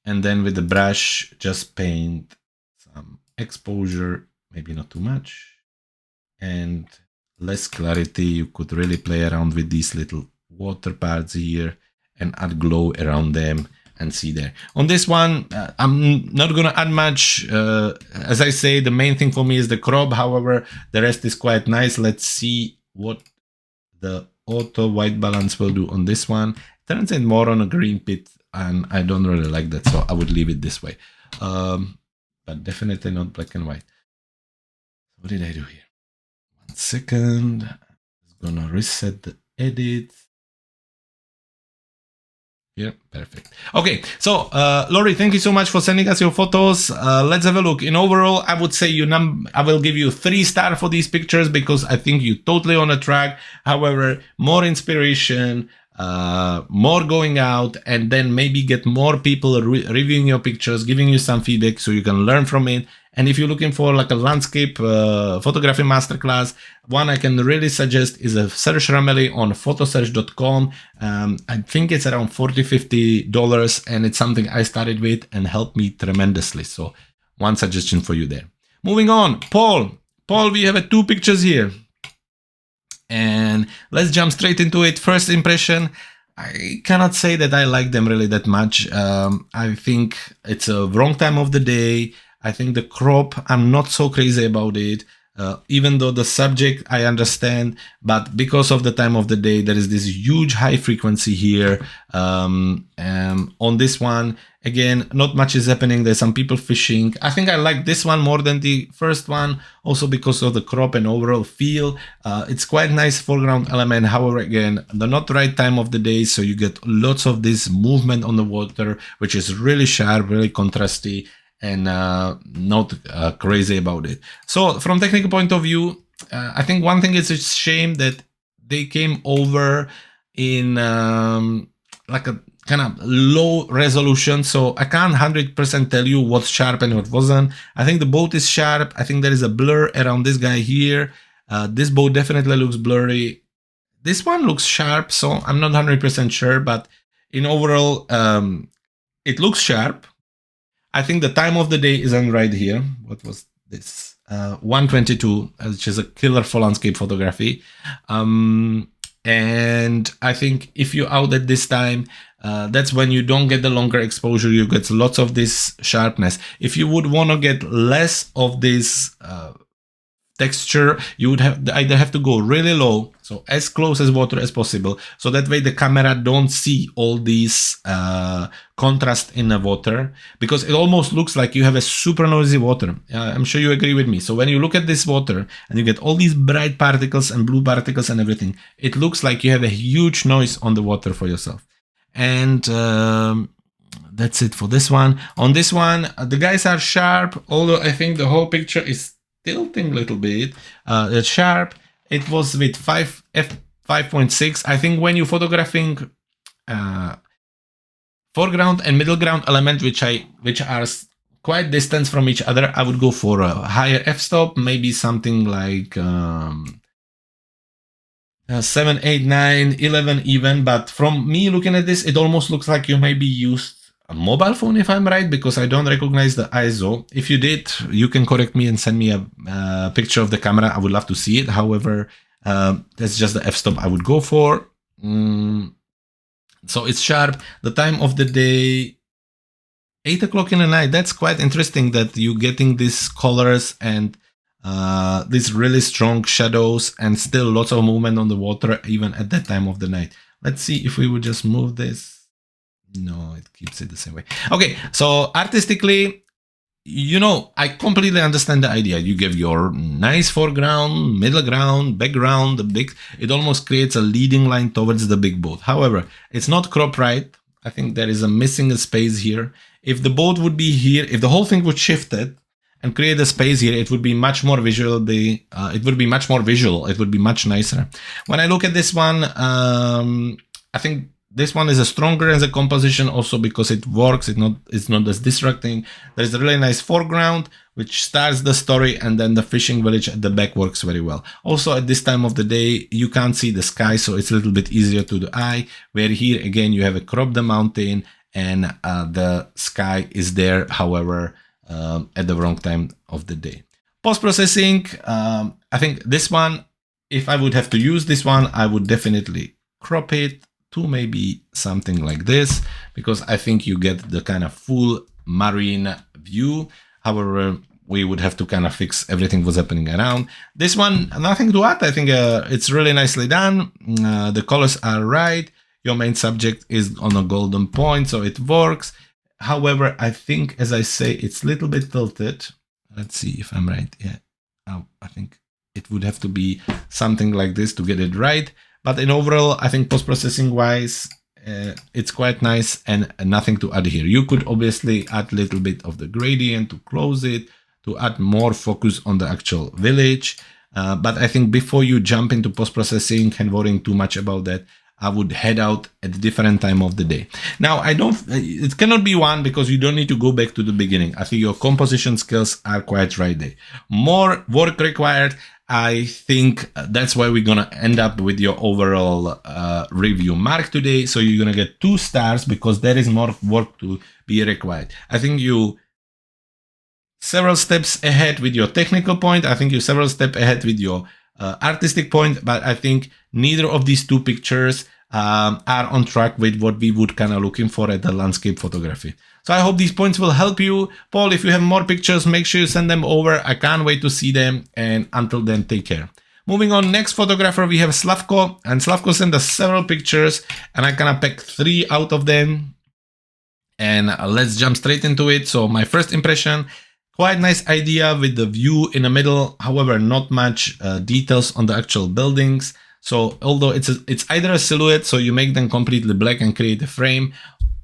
and then with the brush, just paint some exposure, maybe not too much, and less clarity. You could really play around with these little water parts here and add glow around them and see there. On this one, I'm not going to add much. As I say, the main thing for me is the crop. However, the rest is quite nice. Let's see what the auto white balance will do on this one. Turns it more on a green pit, and I don't really like that, so I would leave it this way. But definitely not black and white. What did I do here? 1 second. I'm gonna reset the edit. Yeah, perfect. Okay, so Laurie, thank you so much for sending us your photos. Let's have a look. In overall, I would say I will give you 3 stars for these pictures because I think you're totally on a track. However, more inspiration, more going out, and then maybe get more people reviewing your pictures, giving you some feedback so you can learn from it. And if you're looking for like a landscape photography masterclass, one I can really suggest is a search remedy on photosearch.com. I think it's around $40-50, and it's something I started with and helped me tremendously. So one suggestion for you there. Moving on, Paul, we have 2 pictures here. And let's jump straight into it. First impression, I cannot say that I like them really that much. I think it's a wrong time of the day. I think the crop, I'm not so crazy about it. Even though the subject I understand, but because of the time of the day, there is this huge high frequency here. On this one, again, not much is happening. There's some people fishing. I think I like this one more than the first one, also because of the crop and overall feel. It's quite nice foreground element. However, again, the not right time of the day, so you get lots of this movement on the water, which is really sharp, really contrasty, and not crazy about it. So from technical point of view, I think one thing is a shame that they came over in like a kind of low resolution. So I can't 100% tell you what's sharp and what wasn't. I think the boat is sharp. I think there is a blur around this guy here. This boat definitely looks blurry. This one looks sharp, so I'm not 100% sure, but in overall, it looks sharp. I think the time of the day isn't right here. What was this? 1:22, which is a killer for landscape photography. And I think if you're out at this time, that's when you don't get the longer exposure. You get lots of this sharpness. If you would want to get less of this texture, you would either have to go really low, so as close as water as possible, so that way the camera don't see all these contrast in the water, because it almost looks like you have a super noisy water. I'm sure you agree with me. So when you look at this water and you get all these bright particles and blue particles and everything, it looks like you have a huge noise on the water for yourself. And that's it for this one. On this one, the guys are sharp, although I think the whole picture is tilting a little bit. It's sharp. It was with f5.6. I think when you're photographing foreground and middle ground element, which are quite distant from each other, I would go for a higher f-stop, maybe something like 7, 8, 9, 11 even. But from me looking at this, it almost looks like you maybe used a mobile phone, if I'm right, because I don't recognize the ISO. If you did, you can correct me and send me a picture of the camera. I would love to see it. However, that's just the f-stop I would go for. So it's sharp. The time of the day, 8 o'clock in the night. That's quite interesting that you're getting these colors and these really strong shadows and still lots of movement on the water even at that time of the night. Let's see if we would just move this. No, it keeps it the same way. Okay, so artistically, you know, I completely understand the idea. You give your nice foreground, middle ground, background, the big, it almost creates a leading line towards the big boat. However, it's not crop right. I think there is a missing space here. If the boat would be here, if the whole thing would shift it and create a space here, it would be much more visual. It would be much more visual. It would be much nicer. When I look at this one, I think this one is a stronger as a composition also because it works. It's not as distracting. There's a really nice foreground which starts the story, and then the fishing village at the back works very well. Also at this time of the day you can't see the sky, so it's a little bit easier to the eye, where here again you have a crop the mountain and the sky is there, however at the wrong time of the day. Post-processing, I think this one, if I would have to use this one, I would definitely crop it to maybe something like this, because I think you get the kind of full marine view. However, we would have to kind of fix everything what's happening around. This one, nothing to add. I think it's really nicely done. The colors are right. Your main subject is on a golden point, so it works. However, I think, as I say, it's a little bit tilted. Let's see if I'm right. Yeah, I think it would have to be something like this to get it right. But in overall, I think post-processing wise, it's quite nice and nothing to add here. You could obviously add a little bit of the gradient to close it, to add more focus on the actual village. But I think before you jump into post-processing and worrying too much about that, I would head out at a different time of the day. Now, it cannot be one because you don't need to go back to the beginning. I think your composition skills are quite right there. More work required. I think that's why we're gonna end up with your overall review mark today. So you're gonna get 2 stars because there is more work to be required. I think you several steps ahead with your technical point. I think you're several steps ahead with your artistic point, but I think neither of these 2 pictures are on track with what we would kind of looking for at the landscape photography. So I hope these points will help you. Paul, if you have more pictures, make sure you send them over. I can't wait to see them. And until then, take care. Moving on, next photographer, we have Slavko. And Slavko sent us several pictures. And I kind of picked 3 out of them. And let's jump straight into it. So my first impression, quite nice idea with the view in the middle. However, not much details on the actual buildings. So although it's either a silhouette, so you make them completely black and create a frame.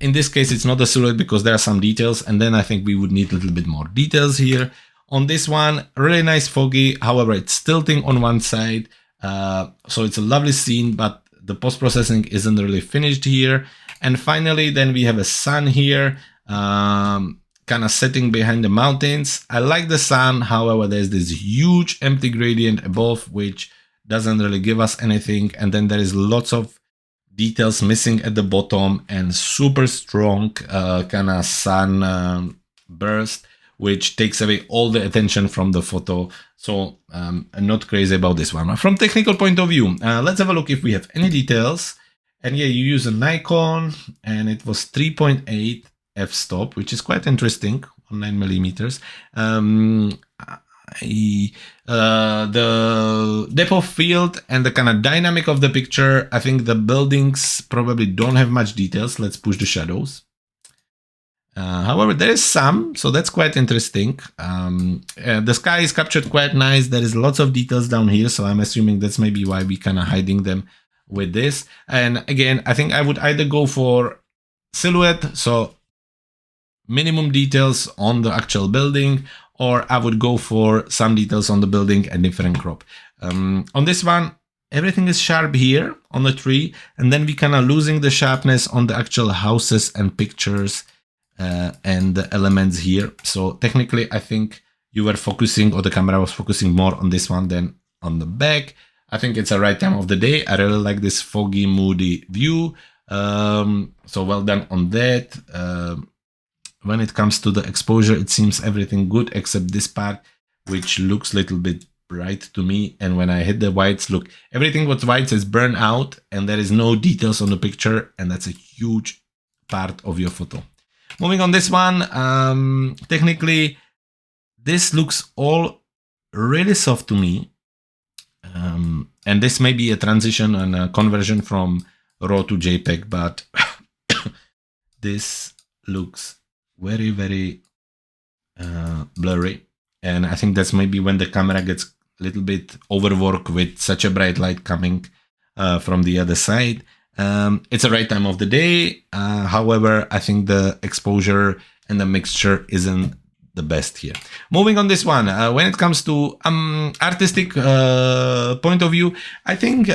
In this case, it's not a silhouette because there are some details, and then I think we would need a little bit more details here. On this one, really nice foggy, however, it's tilting on one side, so it's a lovely scene, but the post-processing isn't really finished here. And finally, then we have a sun here, kind of setting behind the mountains. I like the sun, however, there's this huge empty gradient above, which doesn't really give us anything, and then there is lots of details missing at the bottom and super strong kind of sun burst, which takes away all the attention from the photo. So I'm not crazy about this one. From technical point of view, let's have a look if we have any details. And yeah, you use a Nikon and it was 3.8 f-stop, which is quite interesting on 9 millimeters. The depth of field and the kind of dynamic of the picture, I think the buildings probably don't have much details. Let's push the shadows. However, there is some, so that's quite interesting. The sky is captured quite nice. There is lots of details down here, so I'm assuming that's maybe why we kind of hiding them with this. And again, I think I would either go for silhouette, so minimum details on the actual building, or I would go for some details on the building and different crop. On this one, everything is sharp here on the tree, and then we kind of losing the sharpness on the actual houses and pictures and the elements here. So technically, I think you were focusing, or the camera was focusing more on this one than on the back. I think it's the right time of the day. I really like this foggy, moody view. So well done on that. When it comes to the exposure, it seems everything good except this part, which looks a little bit bright to me. And when I hit the whites, look, everything what's white is burned out and there is no details on the picture. And that's a huge part of your photo. Moving on this one, technically, this looks all really soft to me. And this may be a transition and a conversion from RAW to JPEG, but this looks very, very blurry. And I think that's maybe when the camera gets a little bit overworked with such a bright light coming from the other side. It's the right time of the day. However, I think the exposure and the mixture isn't the best here. Moving on this one, when it comes to artistic point of view, I think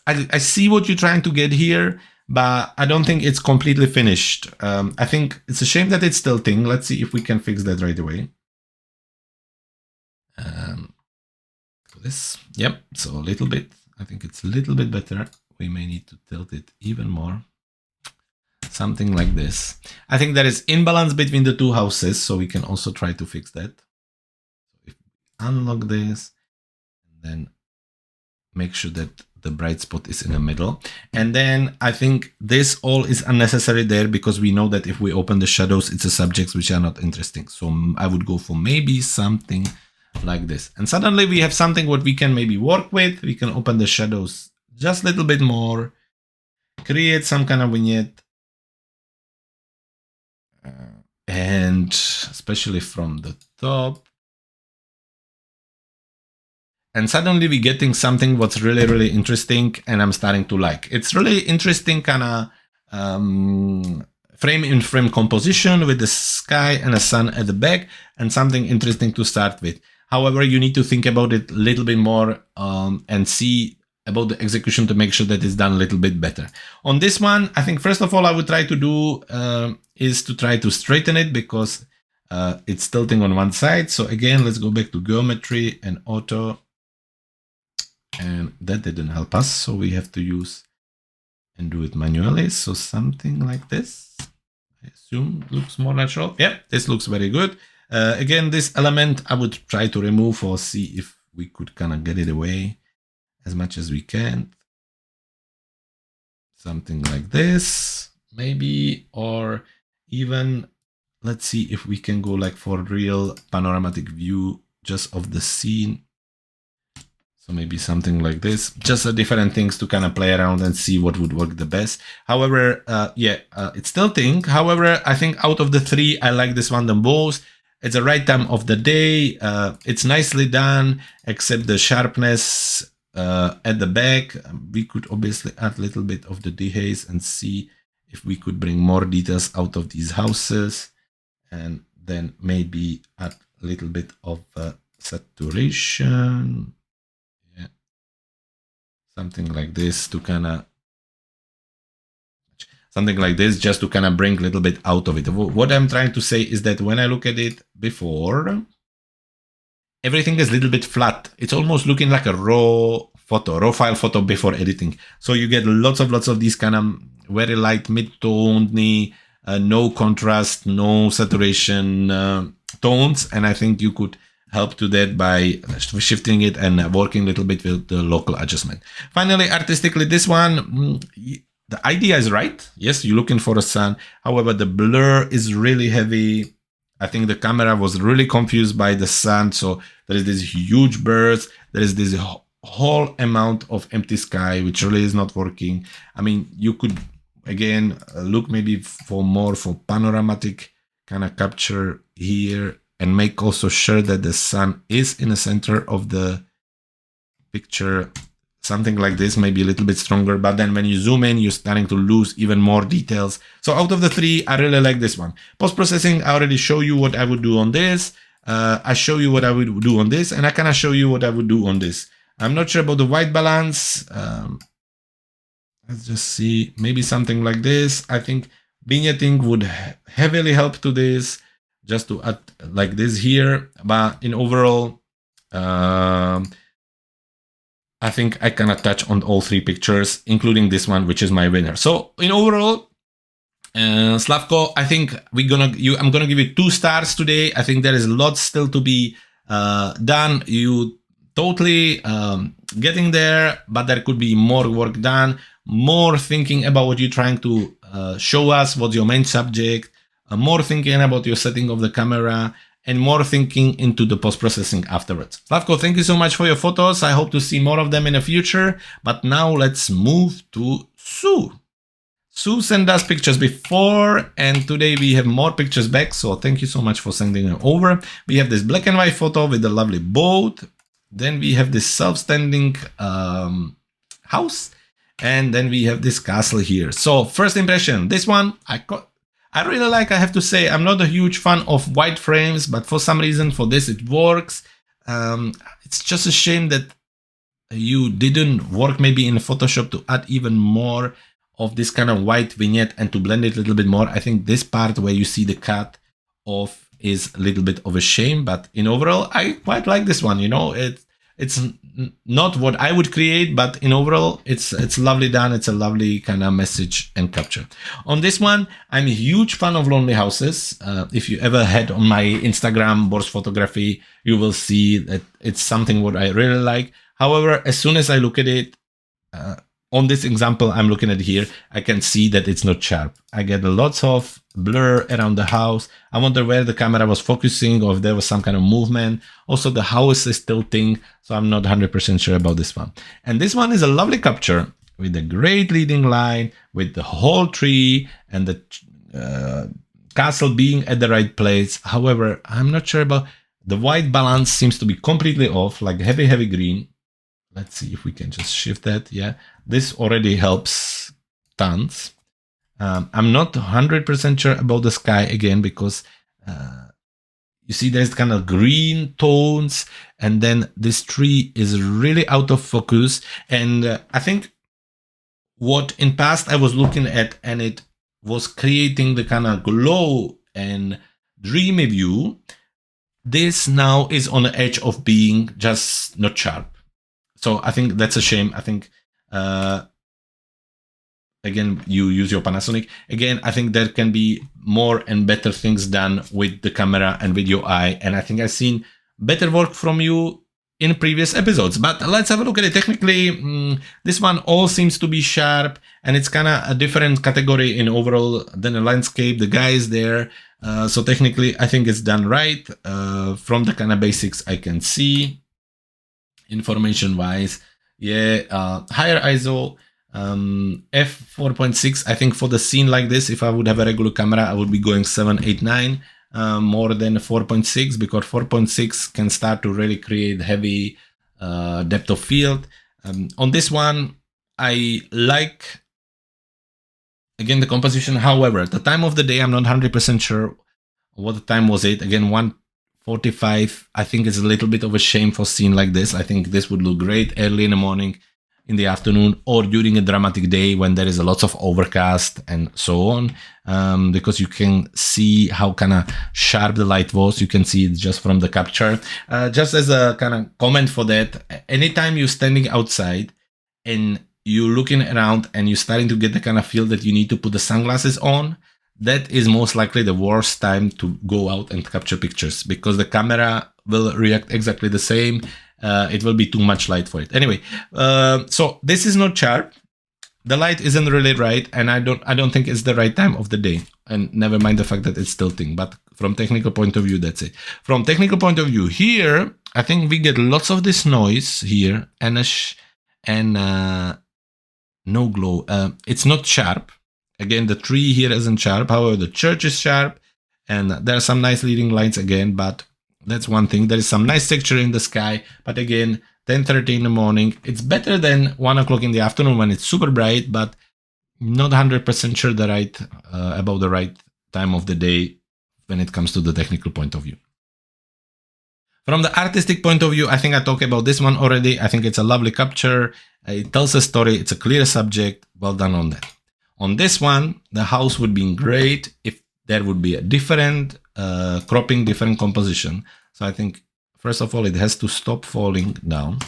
I see what you're trying to get here, but I don't think it's completely finished. I think it's a shame that it's tilting. Let's see if we can fix that right away. This, yep, so a little bit. I think it's a little bit better. We may need to tilt it even more. Something like this. I think there is imbalance between the two houses, so we can also try to fix that. If we unlock this, and then make sure that the bright spot is in the middle. And then I think this all is unnecessary there because we know that if we open the shadows, it's the subjects which are not interesting. So I would go for maybe something like this. And suddenly we have something what we can maybe work with. We can open the shadows just a little bit more, create some kind of vignette. And especially from the top. And suddenly we're getting something what's really, really interesting and I'm starting to like. It's really interesting kind of frame-in-frame composition with the sky and the sun at the back and something interesting to start with. However, you need to think about it a little bit more and see about the execution to make sure that it's done a little bit better. On this one, I think first of all I would try to do is to try to straighten it because it's tilting on one side. So again, let's go back to geometry and auto. And that didn't help us, so we have to use and do it manually. So something like this, I assume looks more natural. Yeah, this looks very good. Again, this element I would try to remove or see if we could kind of get it away as much as we can. Something like this, maybe, or even let's see if we can go like for real panoramic view just of the scene. So maybe something like this, just different things to kind of play around and see what would work the best. However, it's tilting. However, I think out of the three, I like this one the most. It's the right time of the day. It's nicely done, except the sharpness at the back. We could obviously add a little bit of the dehaze and see if we could bring more details out of these houses. And then maybe add a little bit of saturation. Something like this to kind of, just to kind of bring a little bit out of it. What I'm trying to say is that when I look at it before, everything is a little bit flat. It's almost looking like a raw file photo before editing. So you get lots of these kind of very light mid-toned, no contrast, no saturation tones. And I think you could help to that by shifting it and working a little bit with the local adjustment. Finally, artistically, this one, the idea is right. Yes, you're looking for a sun. However, the blur is really heavy. I think the camera was really confused by the sun. So there is this huge burst. There is this whole amount of empty sky, which really is not working. I mean, you could, again, look maybe for more for panoramic kind of capture here. And make also sure that the sun is in the center of the picture. Something like this, maybe a little bit stronger. But then when you zoom in, you're starting to lose even more details. So out of the three, I really like this one. Post-processing, I already show you what I would do on this. I show you what I would do on this. And I kind of show you what I would do on this. I'm not sure about the white balance. Let's just see. Maybe something like this. I think vignetting would heavily help to this. Just to add like this here, but in overall, I think I cannot touch on all three pictures, including this one, which is my winner. So in overall, Slavko, I think I'm gonna give you 2 stars today. I think there is lots still to be done. You totally getting there, but there could be more work done, more thinking about what you're trying to show us, what's your main subject. more thinking about your setting of the camera, and more thinking into the post-processing afterwards. Slavko, thank you so much for your photos. I hope to see more of them in the future. But now let's move to Sue. Sue sent us pictures before, and today we have more pictures back, so thank you so much for sending them over. We have this black and white photo with a lovely boat. Then we have this self-standing house, and then we have this castle here. So first impression, this one, I really like, I have to say. I'm not a huge fan of white frames, but for some reason for this it works. It's just a shame that you didn't work maybe in Photoshop to add even more of this kind of white vignette and to blend it a little bit more. I think this part where you see the cut off is a little bit of a shame, but in overall, I quite like this one. You know, it's not what I would create, but in overall, it's lovely done. It's a lovely kind of message and capture. On this one, I'm a huge fan of lonely houses. If you ever head on my Instagram, Bors Photography, you will see that it's something what I really like. However, as soon as I look at it, on this example I'm looking at here, I can see that it's not sharp. I get lots of blur around the house. I wonder where the camera was focusing or if there was some kind of movement. Also, the house is tilting, so I'm not 100% sure about this one. And this one is a lovely capture with a great leading line, with the whole tree and the castle being at the right place. However, I'm not sure about the white balance. Seems to be completely off, like heavy green. Let's see if we can just shift that. Yeah, this already helps tons. I'm not 100% sure about the sky again, because you see there's kind of green tones, and then this tree is really out of focus. And I think what in past I was looking at, and it was creating the kind of glow and dreamy view, this now is on the edge of being just not sharp. So I think that's a shame. I think, again, you use your Panasonic. Again, I think there can be more and better things done with the camera and with your eye. And I think I've seen better work from you in previous episodes. But let's have a look at it. Technically, this one all seems to be sharp, and it's kind of a different category in overall than a landscape. The guy is there. So technically, I think it's done right. From the kind of basics I can see. Information wise, yeah, higher ISO, f4.6. I think for the scene like this, if I would have a regular camera, I would be going 7, 8, 9 more than 4.6, because 4.6 can start to really create heavy depth of field. On this one, I like, again, the composition. However, the time of the day, I'm not 100% sure what the time was it. Again, 1:45. I think it's a little bit of a shame for a scene like this. I think this would look great early in the morning, in the afternoon, or during a dramatic day when there is a lot of overcast and so on, because you can see how kind of sharp the light was. You can see it just from the capture. Just as a kind of comment for that, anytime you're standing outside and you're looking around and you're starting to get the kind of feel that you need to put the sunglasses on, that is most likely the worst time to go out and capture pictures, because the camera will react exactly the same. It will be too much light for it. Anyway, so this is not sharp. The light isn't really right, and I don't think it's the right time of the day. And never mind the fact that it's tilting. But from technical point of view, that's it. From technical point of view, here I think we get lots of this noise here and no glow. It's not sharp. Again, the tree here isn't sharp. However, the church is sharp, and there are some nice leading lines again, but that's one thing. There is some nice texture in the sky, but again, 10:30 in the morning. It's better than 1 o'clock in the afternoon when it's super bright, but not 100% sure about the right time of the day when it comes to the technical point of view. From the artistic point of view, I think I talked about this one already. I think it's a lovely capture. It tells a story. It's a clear subject. Well done on that. On this one, the house would be great if there would be a different cropping, different composition. So I think, first of all, it has to stop falling down.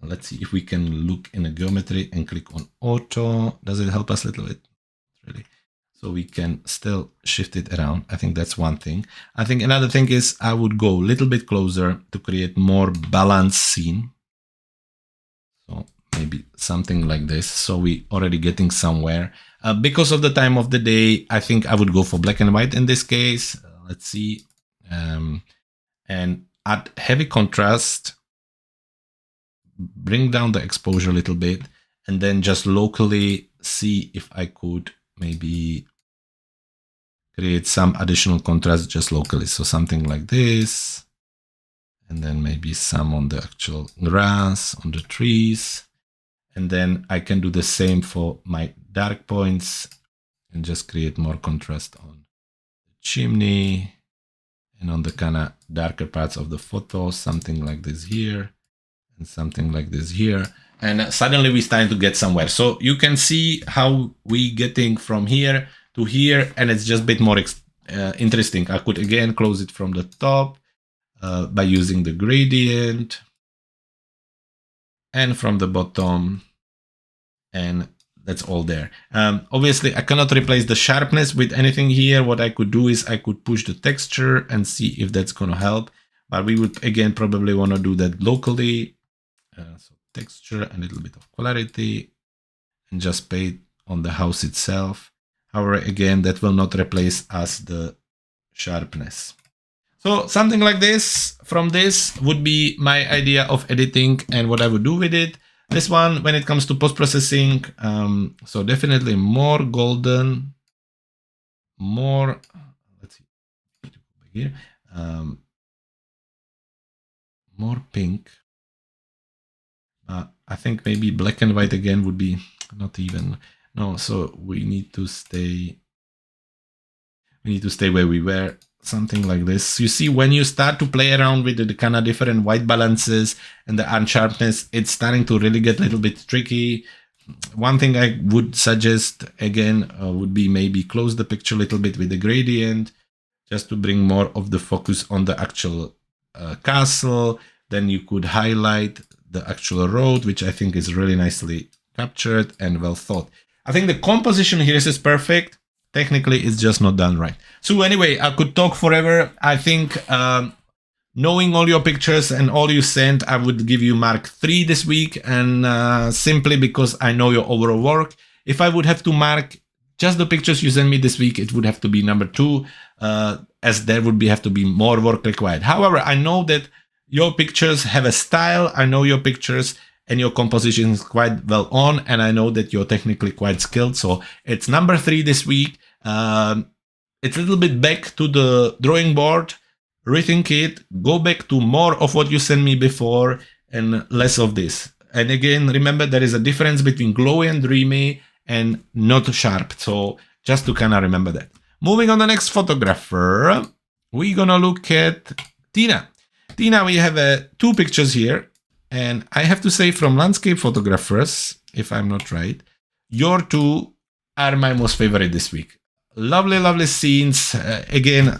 Let's see if we can look in the geometry and click on auto. Does it help us a little bit? Really? So we can still shift it around. I think that's one thing. I think another thing is I would go a little bit closer to create more balanced scene. So maybe something like this. So we already getting somewhere. Because of the time of the day, I think I would go for black and white in this case. Let's see. And add heavy contrast, bring down the exposure a little bit, and then just locally see if I could maybe create some additional contrast just locally. So something like this, and then maybe some on the actual grass, on the trees. And then I can do the same for my dark points and just create more contrast on the chimney and on the kind of darker parts of the photo, something like this here and something like this here. And suddenly we're starting to get somewhere. So you can see how we getting from here to here, and it's just a bit more interesting. I could again close it from the top by using the gradient, and from the bottom, and that's all there. Obviously, I cannot replace the sharpness with anything here. What I could do is I could push the texture and see if that's going to help. But we would, again, probably want to do that locally. So texture and a little bit of clarity, and just paint on the house itself. However, again, that will not replace us the sharpness. So something like this, from this would be my idea of editing and what I would do with it. This one, when it comes to post-processing, so definitely more golden, more, let's see, here, more pink. I think maybe black and white again would be not even, no, so we need to stay where we were. Something like this. You see, when you start to play around with the kind of different white balances and the unsharpness, it's starting to really get a little bit tricky. One thing I would suggest again would be maybe close the picture a little bit with the gradient, just to bring more of the focus on the actual castle. Then you could highlight the actual road, which I think is really nicely captured and well thought. I think the composition here is perfect. Technically, it's just not done right. So anyway, I could talk forever. I think knowing all your pictures and all you sent, I would give you mark 3 this week, and simply because I know your overall work. If I would have to mark just the pictures you sent me this week, it would have to be number 2, as there would have to be more work required. However, I know that your pictures have a style. I know your pictures and your composition is quite well on, and I know that you're technically quite skilled. So it's number 3 this week. It's a little bit back to the drawing board, rethink it, go back to more of what you sent me before and less of this. And again, remember there is a difference between glowy and dreamy and not sharp. So just to kind of remember that. Moving on the next photographer, we're gonna look at Tiina. Tiina, we have 2 pictures here. And I have to say, from landscape photographers, if I'm not right, your 2 are my most favorite this week. Lovely, lovely scenes. Again,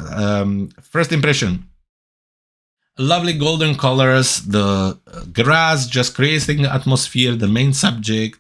first impression. Lovely golden colors, the grass just creating the atmosphere, the main subject,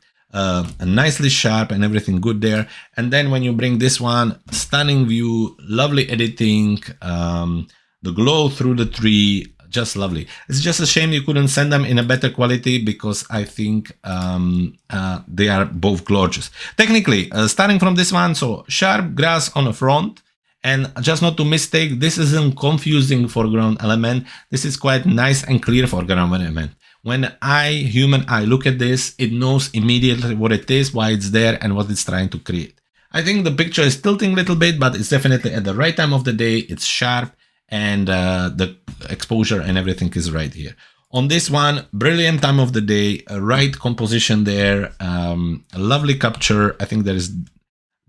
nicely sharp and everything good there. And then when you bring this one, stunning view, lovely editing, the glow through the tree, just lovely. It's just a shame you couldn't send them in a better quality, because I think they are both gorgeous. Technically, starting from this one, so sharp grass on the front, and just not to mistake, this isn't confusing foreground element. This is quite nice and clear foreground element. When human eye, look at this, it knows immediately what it is, why it's there, and what it's trying to create. I think the picture is tilting a little bit, but it's definitely at the right time of the day. It's sharp, and the exposure and everything is right here. On this one, brilliant time of the day, right composition there, a lovely capture. I think there is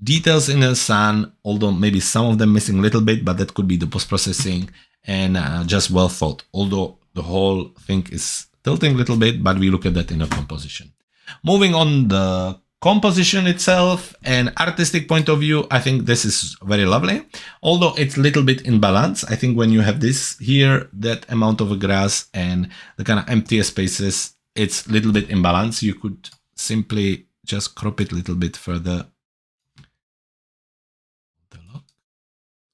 details in the sun, although maybe some of them missing a little bit, but that could be the post-processing, and just well thought. Although the whole thing is tilting a little bit, but we look at that in a composition. Moving on the composition itself and artistic point of view, I think this is very lovely, although it's a little bit in balance. I think when you have this here, that amount of grass and the kind of empty spaces, it's a little bit in balance. You could simply just crop it a little bit further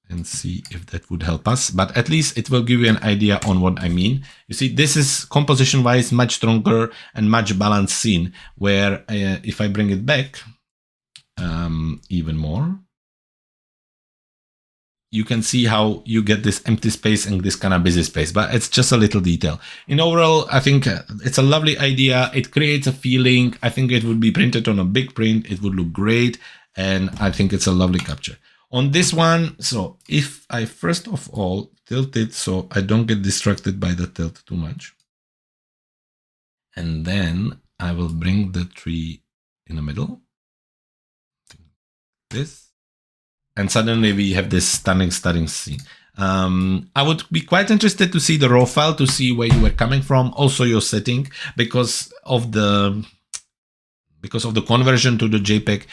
and see if that would help us, but at least it will give you an idea on what I mean. You see, this is composition wise much stronger and much balanced scene, where if I bring it back, even more, you can see how you get this empty space and this kind of busy space, but it's just a little detail. In overall, I think it's a lovely idea. It creates a feeling. I think it would be printed on a big print. It would look great. And I think it's a lovely capture. On this one, so if I first of all tilt it so I don't get distracted by the tilt too much. And then I will bring the tree in the middle. This. And suddenly we have this stunning scene. I would be quite interested to see the raw file to see where you were coming from, also your setting, because of the conversion to the JPEG.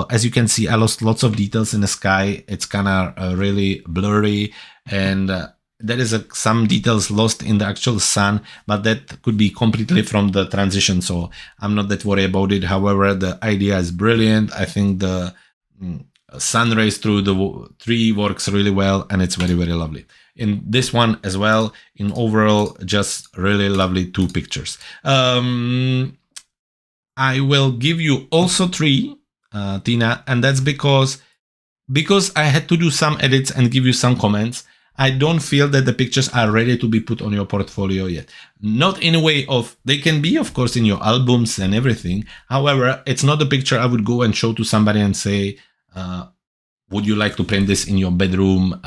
As you can see, I lost lots of details in the sky. It's kind of really blurry, and there is some details lost in the actual sun, but that could be completely from the transition, so I'm not that worried about it. However, the idea is brilliant. I think the sun rays through the tree works really well, and it's very, very lovely. In this one as well, in overall, just really lovely 2 pictures. I will give you also 3, Tiina, and that's because I had to do some edits and give you some comments. I don't feel that the pictures are ready to be put on your portfolio yet. Not in a way of, they can be, of course, in your albums and everything. However, it's not a picture I would go and show to somebody and say, would you like to print this in your bedroom?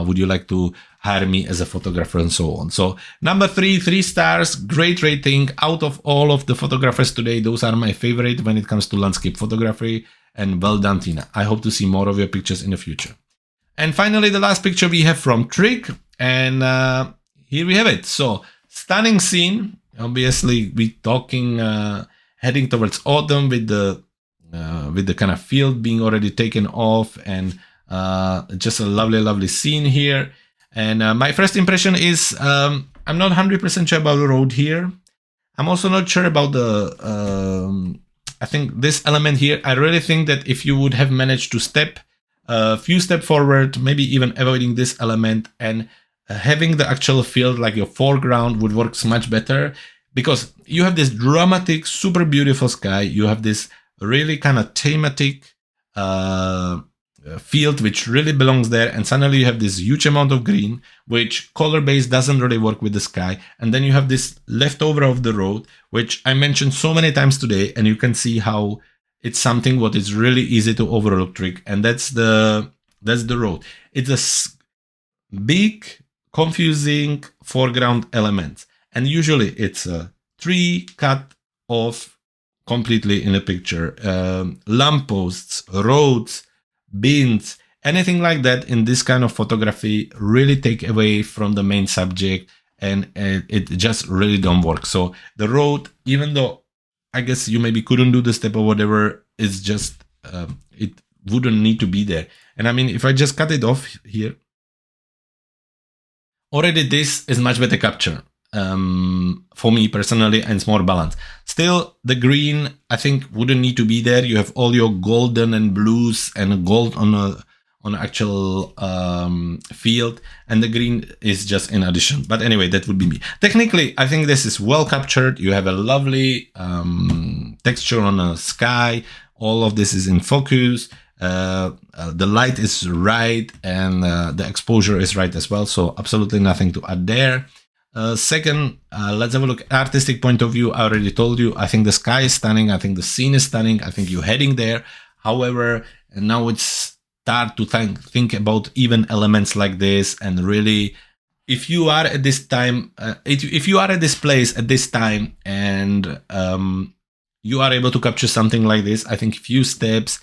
Would you like to hire me as a photographer, and so on? So number 3, 3 stars, great rating. Out of all of the photographers today, those are my favorite when it comes to landscape photography. And well done, Tiina. I hope to see more of your pictures in the future. And finally, the last picture we have from Trig, and here we have it. So stunning scene. Obviously, we're talking heading towards autumn with the kind of field being already taken off, and just a lovely, lovely scene here. And my first impression is I'm not 100% sure about the road here. I'm also not sure about the, I think this element here, I really think that if you would have managed to step a few steps forward, maybe even avoiding this element, and having the actual field like your foreground would work much better, because you have this dramatic, super beautiful sky. You have this really kind of thematic field which really belongs there, and suddenly you have this huge amount of green which color base doesn't really work with the sky, and then you have this leftover of the road which I mentioned so many times today, and you can see how it's something what is really easy to overlook trick, and that's the road. It's a big confusing foreground element, and usually it's a tree cut off completely in a picture, lampposts, roads, bins, anything like that in this kind of photography really take away from the main subject, and it just really don't work. So the road, even though I guess you maybe couldn't do the step or whatever, it's just it wouldn't need to be there. And I mean, if I just cut it off here, already this is much better capture for me personally, and it's more balanced. Still, the green I think wouldn't need to be there. You have all your golden and blues and gold on actual field, and the green is just in addition. But anyway, that would be me. Technically, I think this is well captured. You have a lovely texture on the sky. All of this is in focus. The light is right, and the exposure is right as well. So absolutely nothing to add there. Second, let's have a look. Artistic point of view, I already told you. I think the sky is stunning. I think the scene is stunning. I think you're heading there. However, now it's start to think about even elements like this, and really, if you are at this time, if you are at this place at this time, and you are able to capture something like this, I think few steps,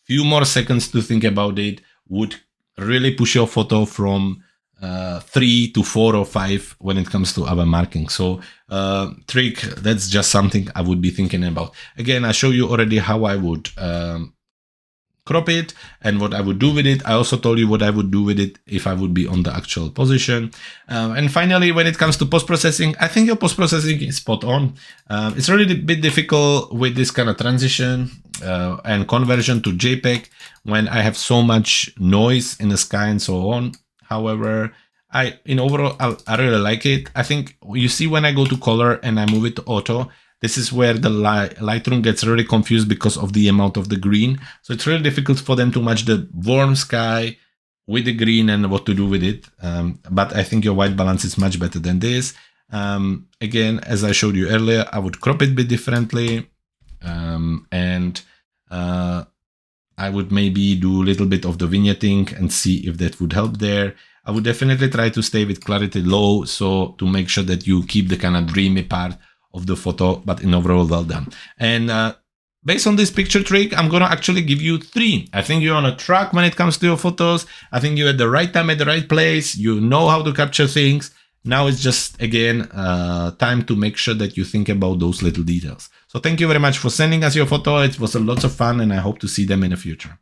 few more seconds to think about it would really push your photo from 3 to 4 or 5 when it comes to our marking. So Trig, that's just something I would be thinking about. Again, I show you already how I would crop it and what I would do with it. I also told you what I would do with it if I would be on the actual position. And finally, when it comes to post-processing, I think your post-processing is spot on. It's really a bit difficult with this kind of transition and conversion to JPEG when I have so much noise in the sky and so on. However, in overall, I really like it. I think you see when I go to color and I move it to auto, This is where the Lightroom gets really confused because of the amount of the green. So it's really difficult for them to match the warm sky with the green and what to do with it. But I think your white balance is much better than this. Again, as I showed you earlier, I would crop it a bit differently. I would maybe do a little bit of the vignetting and see if that would help there. I would definitely try to stay with clarity low, so to make sure that you keep the kind of dreamy part of the photo, but in overall well done. And based on this picture trick, I'm gonna actually give you 3. I think you're on a track when it comes to your photos. I think you're at the right time at the right place. You know how to capture things. Now it's just, again, time to make sure that you think about those little details. So thank you very much for sending us your photo. It was a lot of fun and I hope to see them in the future.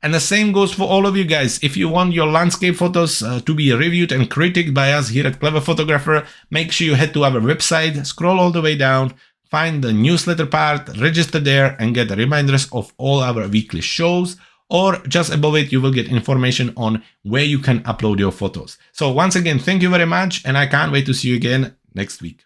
And the same goes for all of you guys. If you want your landscape photos to be reviewed and critiqued by us here at Clever Photographer, make sure you head to our website, scroll all the way down, find the newsletter part, register there and get reminders of all our weekly shows. Or just above it, you will get information on where you can upload your photos. So once again, thank you very much and I can't wait to see you again next week.